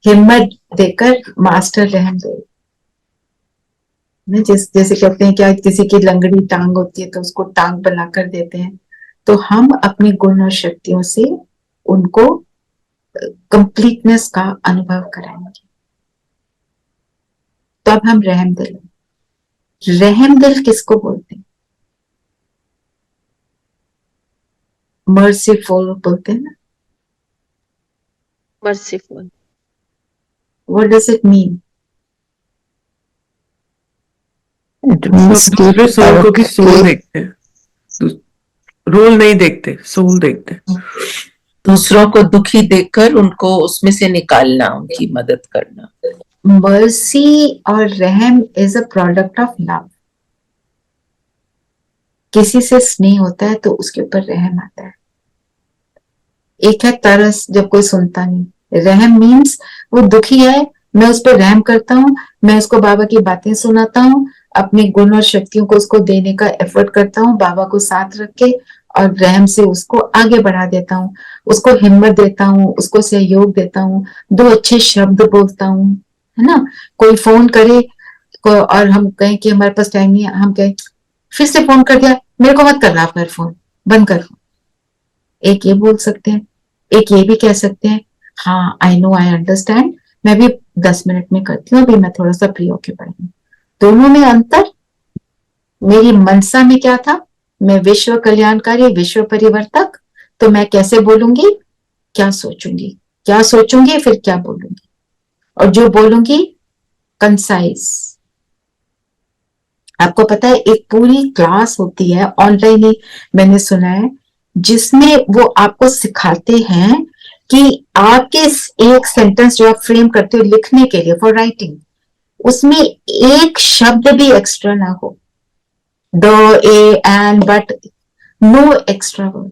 Speaker 2: हिम्मत देकर मास्टर रहमदिल। जैसे कहते हैं क्या, किसी की लंगड़ी टांग होती है तो उसको टांग बनाकर देते हैं, तो हम अपने गुण और शक्तियों से उनको कंप्लीटनेस का अनुभव कराएंगे। तो अब हम रहमदिल। रहमदिल किसको बोलते हैं? मर्सीफुल बोलते हैं ना।
Speaker 3: Merciful,
Speaker 2: what does it mean?
Speaker 4: दूसरे सोल को भी सोल देखते हैं, रोल नहीं देखते, सोल देखते हैं।
Speaker 5: दूसरों को दुखी देखकर उनको उसमें से निकालना, उनकी मदद करना।
Speaker 2: मर्सी और रहम is a product of love. किसी से स्नेह होता है तो उसके ऊपर रहम आता है। एक है तरस, जब कोई सुनता नहीं। रहम मीन्स वो दुखी है, मैं उस पर रहम करता हूँ, मैं उसको बाबा की बातें सुनाता हूँ, अपने गुण और शक्तियों को उसको देने का एफर्ट करता हूँ बाबा को साथ रख के, और रहम से उसको आगे बढ़ा देता हूँ, उसको हिम्मत देता हूँ, उसको सहयोग देता हूँ, दो अच्छे शब्द बोलता हूँ, है ना। कोई फोन करे और हम कहें कि हमारे पास टाइम नहीं है, हम कहें फिर से फोन कर दिया, मेरे को मत करना फिर फोन, बंद कर फोन। एक ये बोल सकते हैं, एक ये भी कह सकते हैं, हाँ आई नो आई अंडरस्टैंड, मैं भी 10 मिनट में करती हूँ, अभी मैं थोड़ा सा फ्री होके पढ़ी। दोनों में अंतर, मेरी मनसा में क्या था, मैं विश्व कल्याणकारी, विश्व परिवर्तक, तो मैं कैसे बोलूंगी, क्या सोचूंगी, क्या सोचूंगी फिर क्या बोलूंगी, और जो बोलूंगी कंसाइज। आपको पता है एक पूरी क्लास होती है ऑनलाइन ही, मैंने सुना है, जिसमें वो आपको सिखाते हैं कि आपके एक सेंटेंस जो आप फ्रेम करते हो लिखने के लिए फॉर राइटिंग, उसमें एक शब्द भी एक्स्ट्रा ना हो, the, a, and, but, no extra word.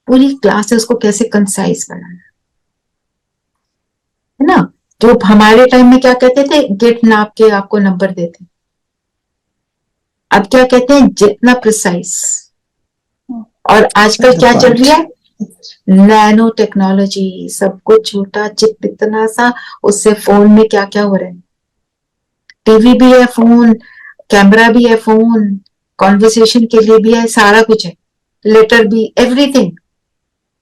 Speaker 2: पूरी क्लास है उसको कैसे कंसाइज बनाना, है ना। जो हमारे टाइम में क्या कहते थे, गेट नाप के आपको नंबर देते, अब क्या कहते हैं, जितना प्रिसाइज। और आजकल क्या चल रही है, नैनो टेक्नोलॉजी, सब कुछ छोटा चिप इतना सा, उससे फोन में क्या क्या हो रहा है, टीवी भी है, फोन, कैमरा भी है, फोन, कॉन्वर्सेशन के लिए भी है, सारा कुछ है, लेटर भी, एवरीथिंग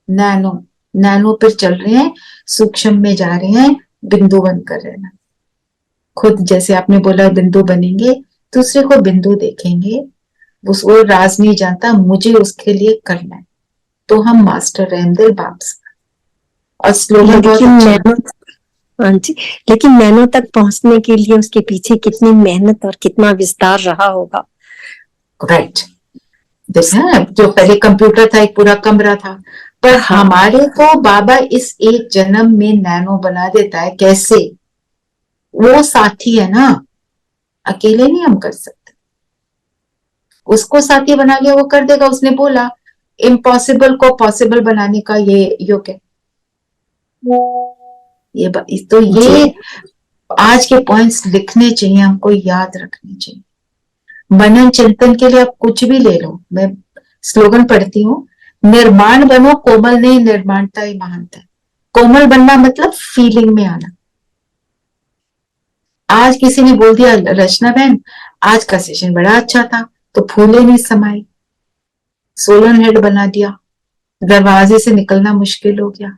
Speaker 2: नैनो। नैनो पर चल रहे हैं, सूक्ष्म में जा रहे हैं, बिंदु बन कर रहना। खुद जैसे आपने बोला बिंदु बनेंगे, दूसरे को बिंदु देखेंगे, वो राज नहीं जानता, मुझे उसके लिए करना है, तो हम मास्टर रहमदिल बाप्स। और स्लोगन बहुत अच्छा,
Speaker 8: हाँ जी, लेकिन नैनो तक पहुंचने के लिए उसके पीछे कितनी मेहनत और कितना विस्तार रहा होगा।
Speaker 2: राइट। जो पहले कंप्यूटर था, एक पूरा कमरा था, पर हमारे को बाबा इस एक जन्म में नैनो बना देता है। कैसे? वो साथी है ना, अकेले नहीं हम कर सकते। उसको साथी बना लिया, वो कर देगा। उसने बोला इम्पॉसिबल को पॉसिबल बनाने का ये योग है। तो ये आज के पॉइंट्स लिखने चाहिए, हमको याद रखने चाहिए। मनन चिंतन के लिए आप कुछ भी ले लो। मैं स्लोगन पढ़ती हूँ, निर्माण बनो कोमल नहीं, निर्माणता ही महानता है। कोमल बनना मतलब फीलिंग में आना। आज किसी ने बोल दिया रचना बहन आज का सेशन बड़ा अच्छा था, तो फूले नहीं समाई, सोलन हेड बना दिया, दरवाजे से निकलना मुश्किल हो गया।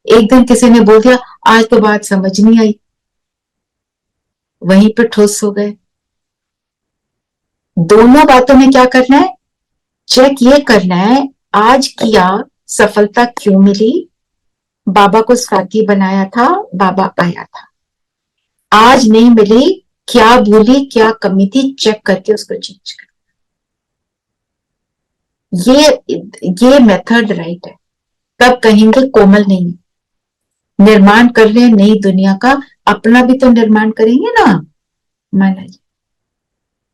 Speaker 2: एक दिन किसी ने बोल दिया आज तो बात समझ नहीं आई, वहीं पे ठोस हो गए। दोनों बातों में क्या करना है? चेक ये करना है आज किया सफलता क्यों मिली, बाबा को साथी बनाया था, बाबा आया था। आज नहीं मिली, क्या भूली, क्या कमी थी, चेक करके उसको चेंज कर। ये मेथड राइट है। तब कहेंगे कोमल नहीं, निर्माण कर रहे हैं नई दुनिया का, अपना भी तो निर्माण करेंगे ना। माना जी,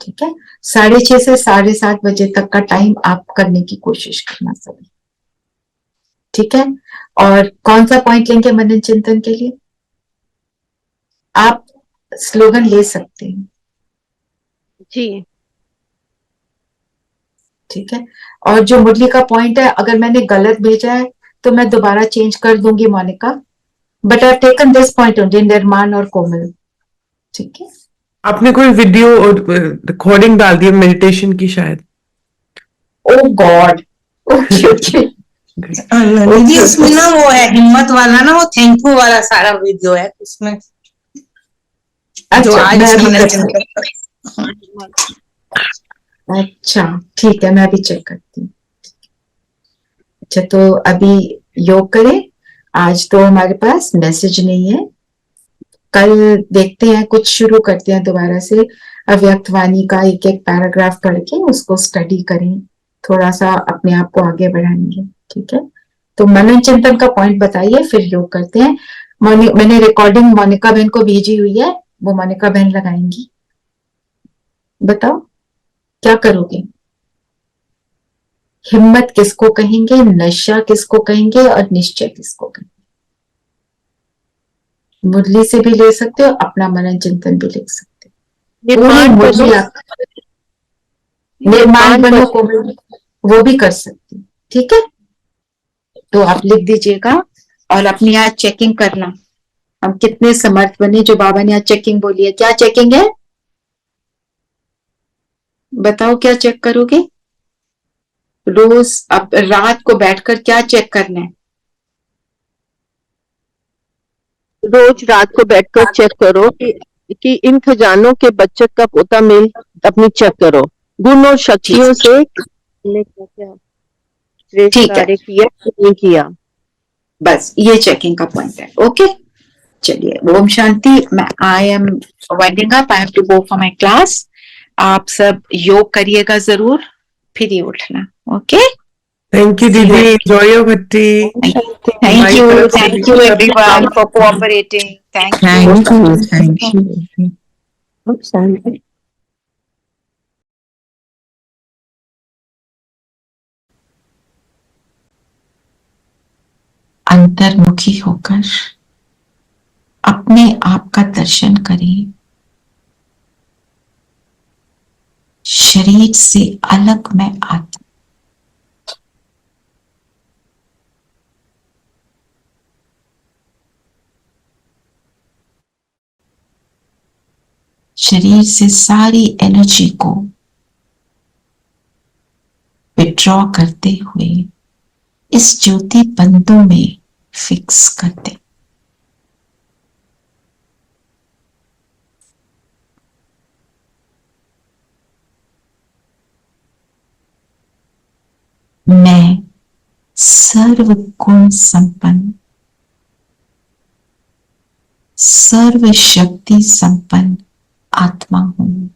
Speaker 2: ठीक है। 6:30 से 7:30 बजे तक का टाइम आप करने की कोशिश करना सभी, ठीक है। और कौन सा पॉइंट लेंगे मनन चिंतन के लिए? आप स्लोगन ले सकते हैं
Speaker 3: जी,
Speaker 2: ठीक है। और जो मुरली का पॉइंट है, अगर मैंने गलत भेजा है तो मैं दोबारा चेंज कर दूंगी Monica, but I taken this point only, निर्माण और कोमल, ठीक है।
Speaker 4: आपने कोई वीडियो और रिकॉर्डिंग डाल दी है मेडिटेशन की शायद?
Speaker 2: ओ गॉड, ओके ओके।
Speaker 10: दीदी उसमें ना वो है हिम्मत वाला ना, वो थैंकफुल वाला सारा वीडियो है उसमें, जो
Speaker 2: अच्छा
Speaker 10: आज
Speaker 2: मैं अभी
Speaker 10: मनन
Speaker 2: करती हूँ।
Speaker 10: चिंतन।
Speaker 2: अच्छा ठीक है, मैं अभी चेक करती हूँ। अच्छा तो अभी योग करें। आज तो हमारे पास मैसेज नहीं है, कल देखते हैं, कुछ शुरू करते हैं दोबारा से। अव्यक्त वाणी का एक एक पैराग्राफ पढ़ के उसको स्टडी करें, थोड़ा सा अपने आप को आगे बढ़ाएंगे, ठीक है। तो मनन चिंतन का पॉइंट बताइए, फिर योग करते हैं। मैंने रिकॉर्डिंग मोनिका बहन को भेजी हुई है, वो मोनिका बहन लगाएंगी। बताओ क्या करोगे? हिम्मत किसको कहेंगे, नशा किसको कहेंगे, और निश्चय किसको कहेंगे? मुरली से भी ले सकते हो, अपना मनन चिंतन भी लिख सकते हो। पूरी मुरली निर्माण बनो को वो भी कर सकती, ठीक है। तो आप लिख दीजिएगा और अपनी यहाँ चेकिंग करना, हम कितने समर्थ बने। जो बाबा ने आज चेकिंग बोली है, क्या चेकिंग है बताओ, क्या चेक करोगे रोज? अब रात को बैठकर क्या चेक करना है?
Speaker 3: रोज रात को बैठकर चेक करो कि इन खजानों के बचत का पोता मेल अपनी चेक करो, गुण और शक्तियों से क्या श्रेष्ठ
Speaker 2: ठीक है,
Speaker 3: कार्य किया कि नहीं किया।
Speaker 2: बस ये चेकिंग का पॉइंट है। ओके चलिए, ओम शांति। मैं I am winding up, I have to go for my class. आप सब योग करिएगा जरूर, फिर ही उठना। ओके,
Speaker 4: थैंक यू दीदी, एंजॉय योर भट्टी।
Speaker 2: Thank you everyone for cooperating. Thank you. अंतर्मुखी होकर अपने आप का दर्शन करें, शरीर से अलग मैं आत्मा, शरीर से सारी एनर्जी को विड्रॉ करते हुए इस ज्योति बंधु में फिक्स करते। मैं सर्व गुण संपन्न, सर्व शक्ति संपन्न आत्मा हूं।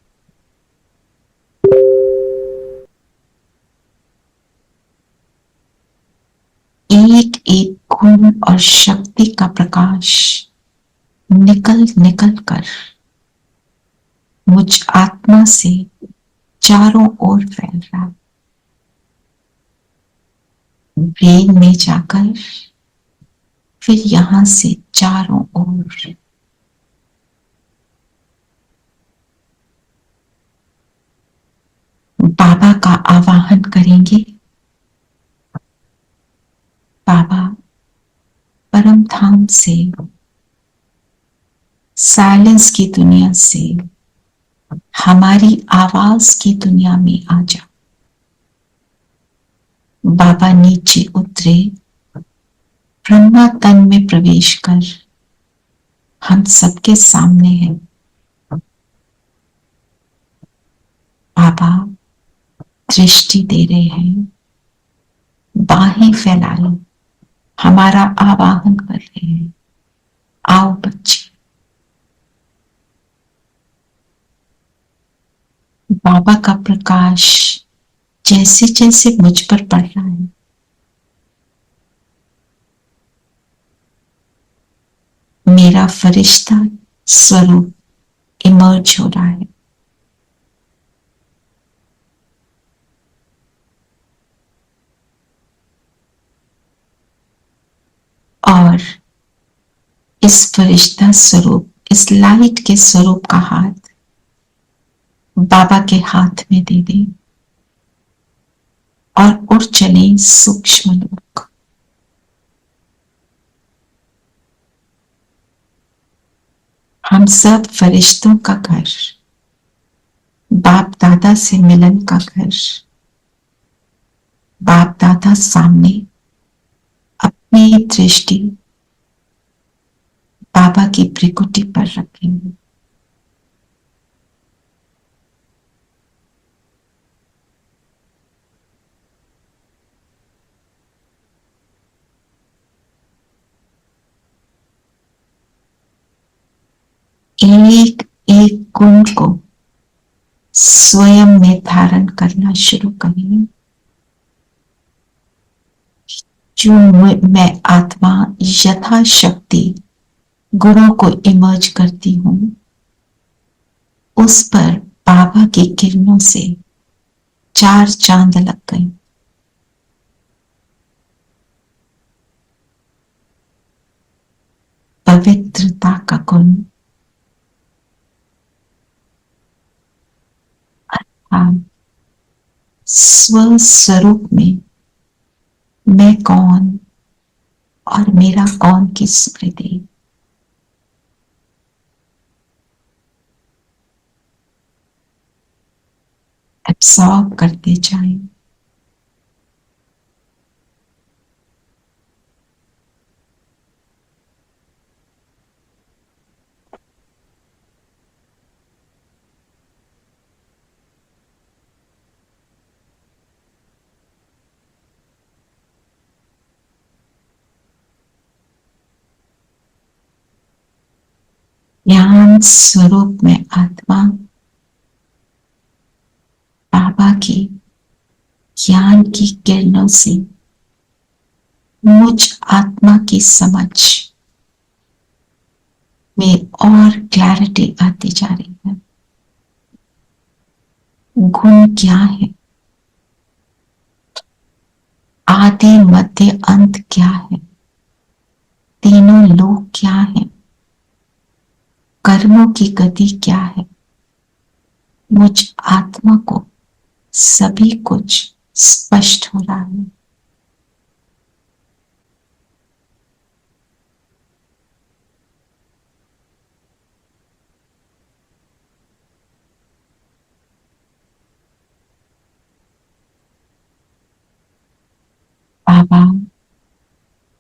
Speaker 2: एक एक गुण और शक्ति का प्रकाश निकल निकल कर मुझ आत्मा से चारों ओर फैल रहा, ब्रेन में जाकर फिर यहां से चारों ओर। बाबा का आवाहन करेंगे। बाबा परम धाम से, साइलेंस की दुनिया से हमारी आवाज की दुनिया में आ जा। बाबा नीचे उतरे, ब्रह्मा तन में प्रवेश कर हम सबके सामने है। बाबा दृष्टि दे रहे हैं, बाहें फैलाए हमारा आवाहन कर रहे हैं, आओ बच्चे। बाबा का प्रकाश जैसे जैसे मुझ पर पड़ रहा है, मेरा फरिश्ता स्वरूप इमर्ज हो रहा है। और इस फरिश्ता स्वरूप, इस लाइट के स्वरूप का हाथ बाबा के हाथ में दे दें और उड़ चले सूक्ष्म लोक। हम सब फरिश्तों का घर, बाप दादा से मिलन का घर, बाप दादा सामने अपनी दृष्टि बाबा की भ्रिकुटी पर रखेंगे। एक एक गुण को स्वयं में धारण करना शुरू करें। जो मैं आत्मा यथाशक्ति गुणों को इमर्ज करती हूं, उस पर बाबा की किरणों से 4 चांद लग गए। पवित्रता का गुण, स्वस्वरूप में मैं कौन और मेरा कौन की स्मृति। एब्सॉर्ब करते जाएं। ज्ञान स्वरूप में आत्मा बाबा की ज्ञान की किरणों से मुझ आत्मा की समझ में और क्लैरिटी आती जा रही है। गुण क्या है, आदि मध्य अंत क्या है, तीनों लोक क्या है, कर्मों की गति क्या है, मुझ आत्मा को सभी कुछ स्पष्ट हो रहा है। बाबा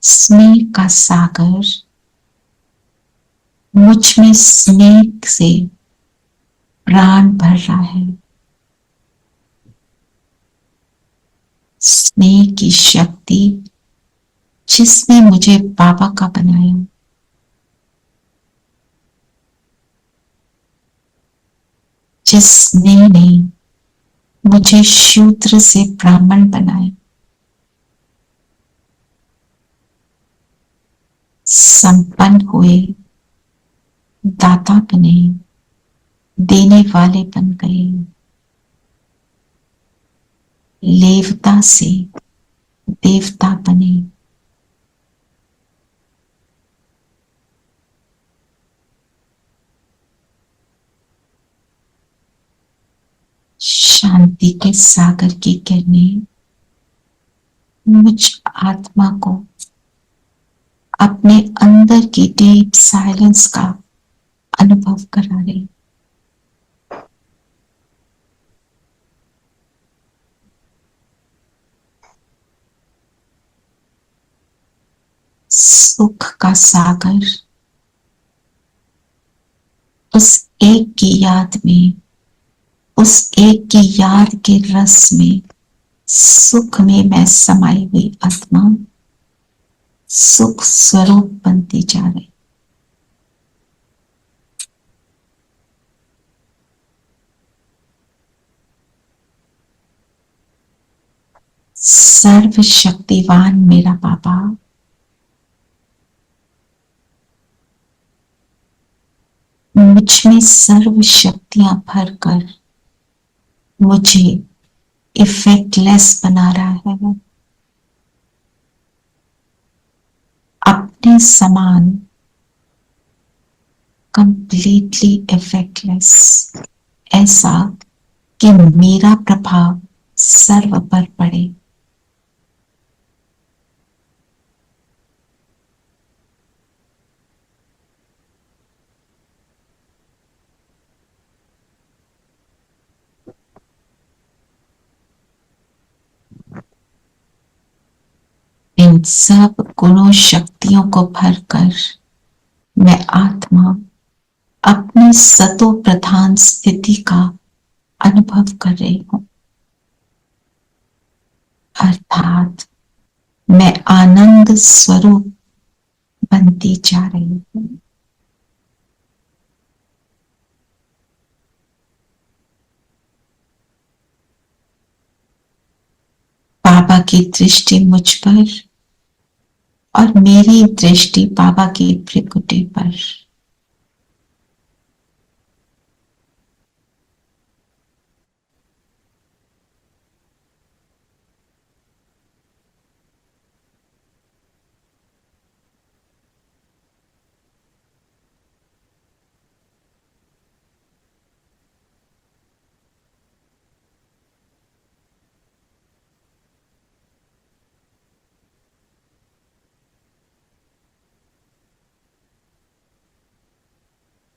Speaker 2: स्नेह का सागर मुझ में स्नेह से प्राण भर रहा है। स्नेह की शक्ति जिसने मुझे बाबा का बनाया, जिस स्नेह ने मुझे शूद्र से ब्राह्मण बनाया, संपन्न हुए, दाता बने, देने वाले बन गए, लेवता से देवता बने। शांति के सागर की किरणें मुझ आत्मा को अपने अंदर की डीप साइलेंस का अनुभव करा रही। सुख का सागर उस एक की याद में, उस एक की याद के रस में, सुख में मैं समाई हुई आत्मा सुख स्वरूप बनती जा रही। सर्वशक्तिवान मेरा बाबा मुझ में सर्व शक्तियां भरकर मुझे इफेक्टलेस बना रहा है। अपने समान कंप्लीटली इफेक्टलेस, ऐसा कि मेरा प्रभाव सर्व पर पड़े। इन सब गुणों शक्तियों को भरकर मैं आत्मा अपनी सतो प्रधान स्थिति का अनुभव कर रही हूं, अर्थात मैं आनंद स्वरूप बनती जा रही हूं। बाबा की दृष्टि मुझ पर और मेरी दृष्टि बाबा की भ्रिकुटी पर।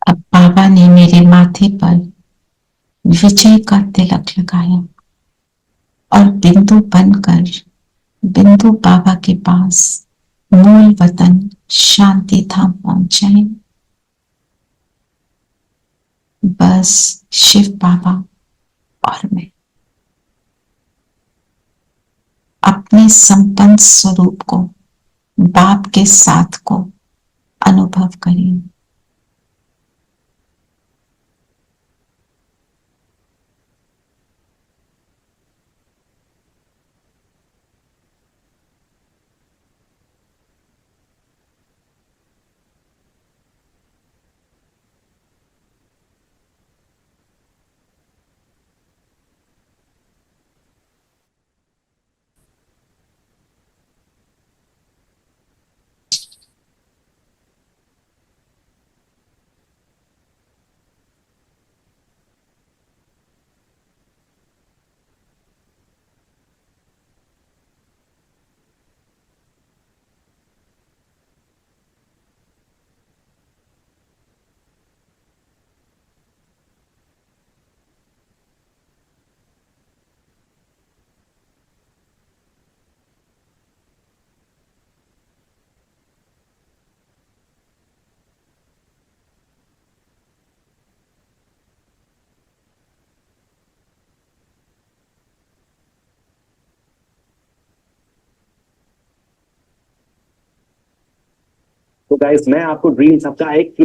Speaker 2: अब बाबा ने मेरे माथे पर विजय का तिलक लगाया और बिंदु बनकर बिंदु बाबा के पास मूल वतन शांति धाम पहुंचाए। बस शिव बाबा और मैं अपने संपन्न स्वरूप को, बाप के साथ को अनुभव करें।
Speaker 11: तो गाइस मैं आपको ड्रीम सबका एक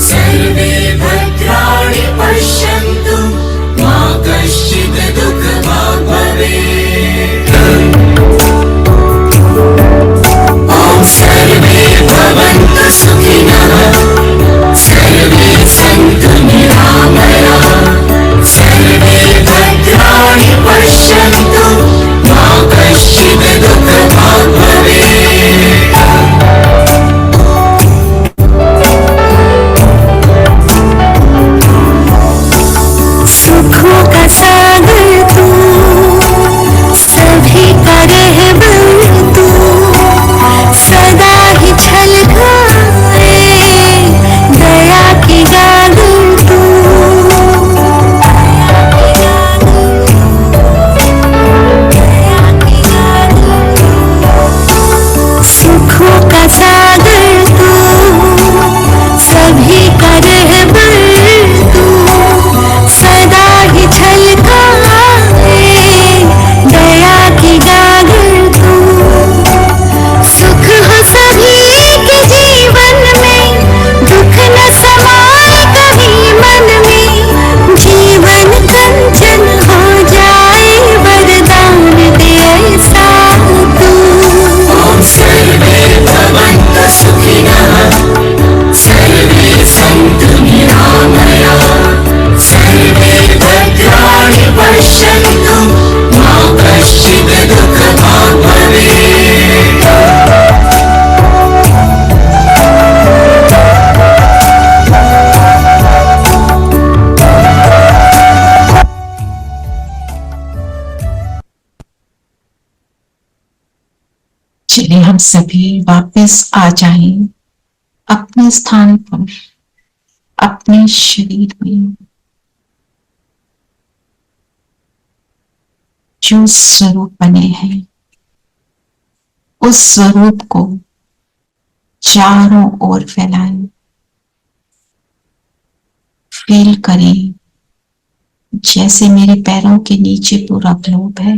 Speaker 12: सर्वे भद्राणि पश्यन्तु मा कश्चित् दुःखभाग् भवेत्। ॐ सर्वे भवन्तु सुखिनः सर्वे सन्तु निरामयाः सर्वे भद्राणि पश्यन्तु मा कश्चित् दुःखभाग् भवेत्।
Speaker 13: सुखों का सागर तू सभी का रहबर तू सदा ही छलकाए दया की गागर तू सुखों का सागर तू सभी का रहबर तू सदा ही छलकाए दया की गागर तू सुख हो सभी के जीवन में दुख न समाए कभी मन में जीवन कंचन हो जाए वरदान दे ऐसा तू।
Speaker 12: ॐ सर्वे भवन्तु सुखिनः सर्वे सन्तु निरामयाः सर्वे भद्राणि पश्यन्तु मा कश्चित् दुःखभाग् भवेत्।
Speaker 2: चलिए हम सभी वापस आ जाएं अपने स्थान पर, अपने शरीर में। जो स्वरूप बने हैं उस स्वरूप को चारों ओर फैलाएं, फील करें जैसे मेरे पैरों के नीचे पूरा ग्लोब है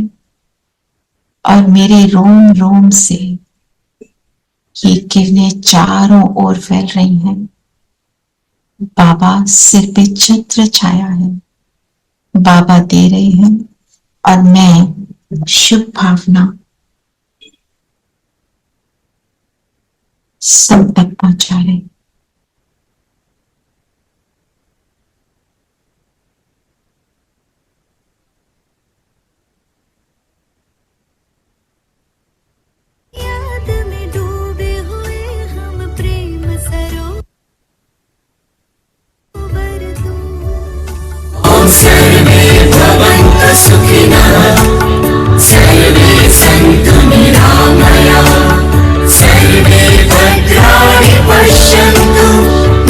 Speaker 2: और मेरे रोम रोम से ये किरणें चारों ओर फैल रही हैं। बाबा सिर पे छत्र छाया है, बाबा दे रहे हैं और मैं शुभ भावना सब तक पहुंचा रहे।
Speaker 13: याद में डूबे हुए हम प्रेम सरोवर तू।
Speaker 12: ॐ सर्वे भवन्तु सुखिनः सर्वे सन्तु निरामयाः सर्वे भद्राणि पश्यन्तु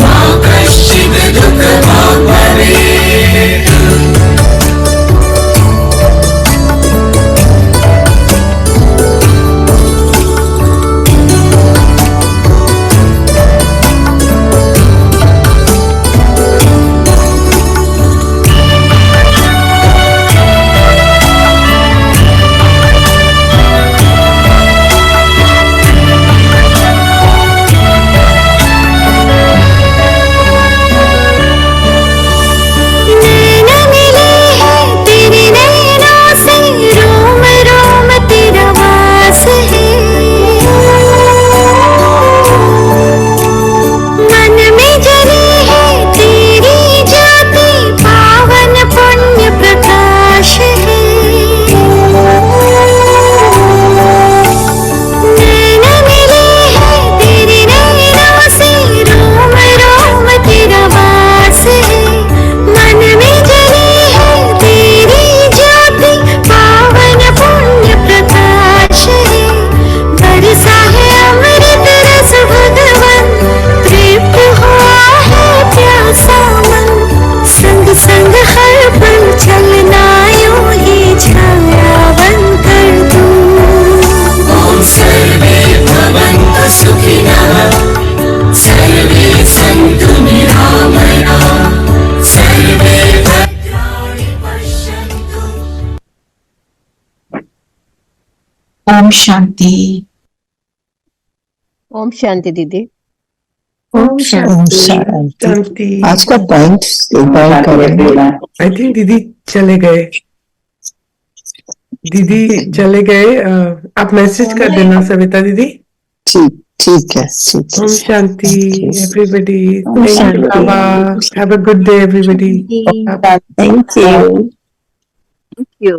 Speaker 12: मा कश्चित् दुःखभाग् भवेत्।
Speaker 2: ओम शांति।
Speaker 8: ओम शांति दीदी।
Speaker 2: ओम शांति।
Speaker 4: शांति।
Speaker 9: आज का पॉइंट एक बार करेंगे।
Speaker 4: आई थिंक दीदी चले गए। दीदी चले गए। आप मैसेज कर देना सविता दीदी।
Speaker 9: ठीक ठीक है, ठीक है।
Speaker 4: Om Shanti everybody.
Speaker 8: Om
Speaker 4: thank you
Speaker 8: Shanti.
Speaker 4: बाबा। Have a good day everybody.
Speaker 8: Thank you.
Speaker 3: Thank you.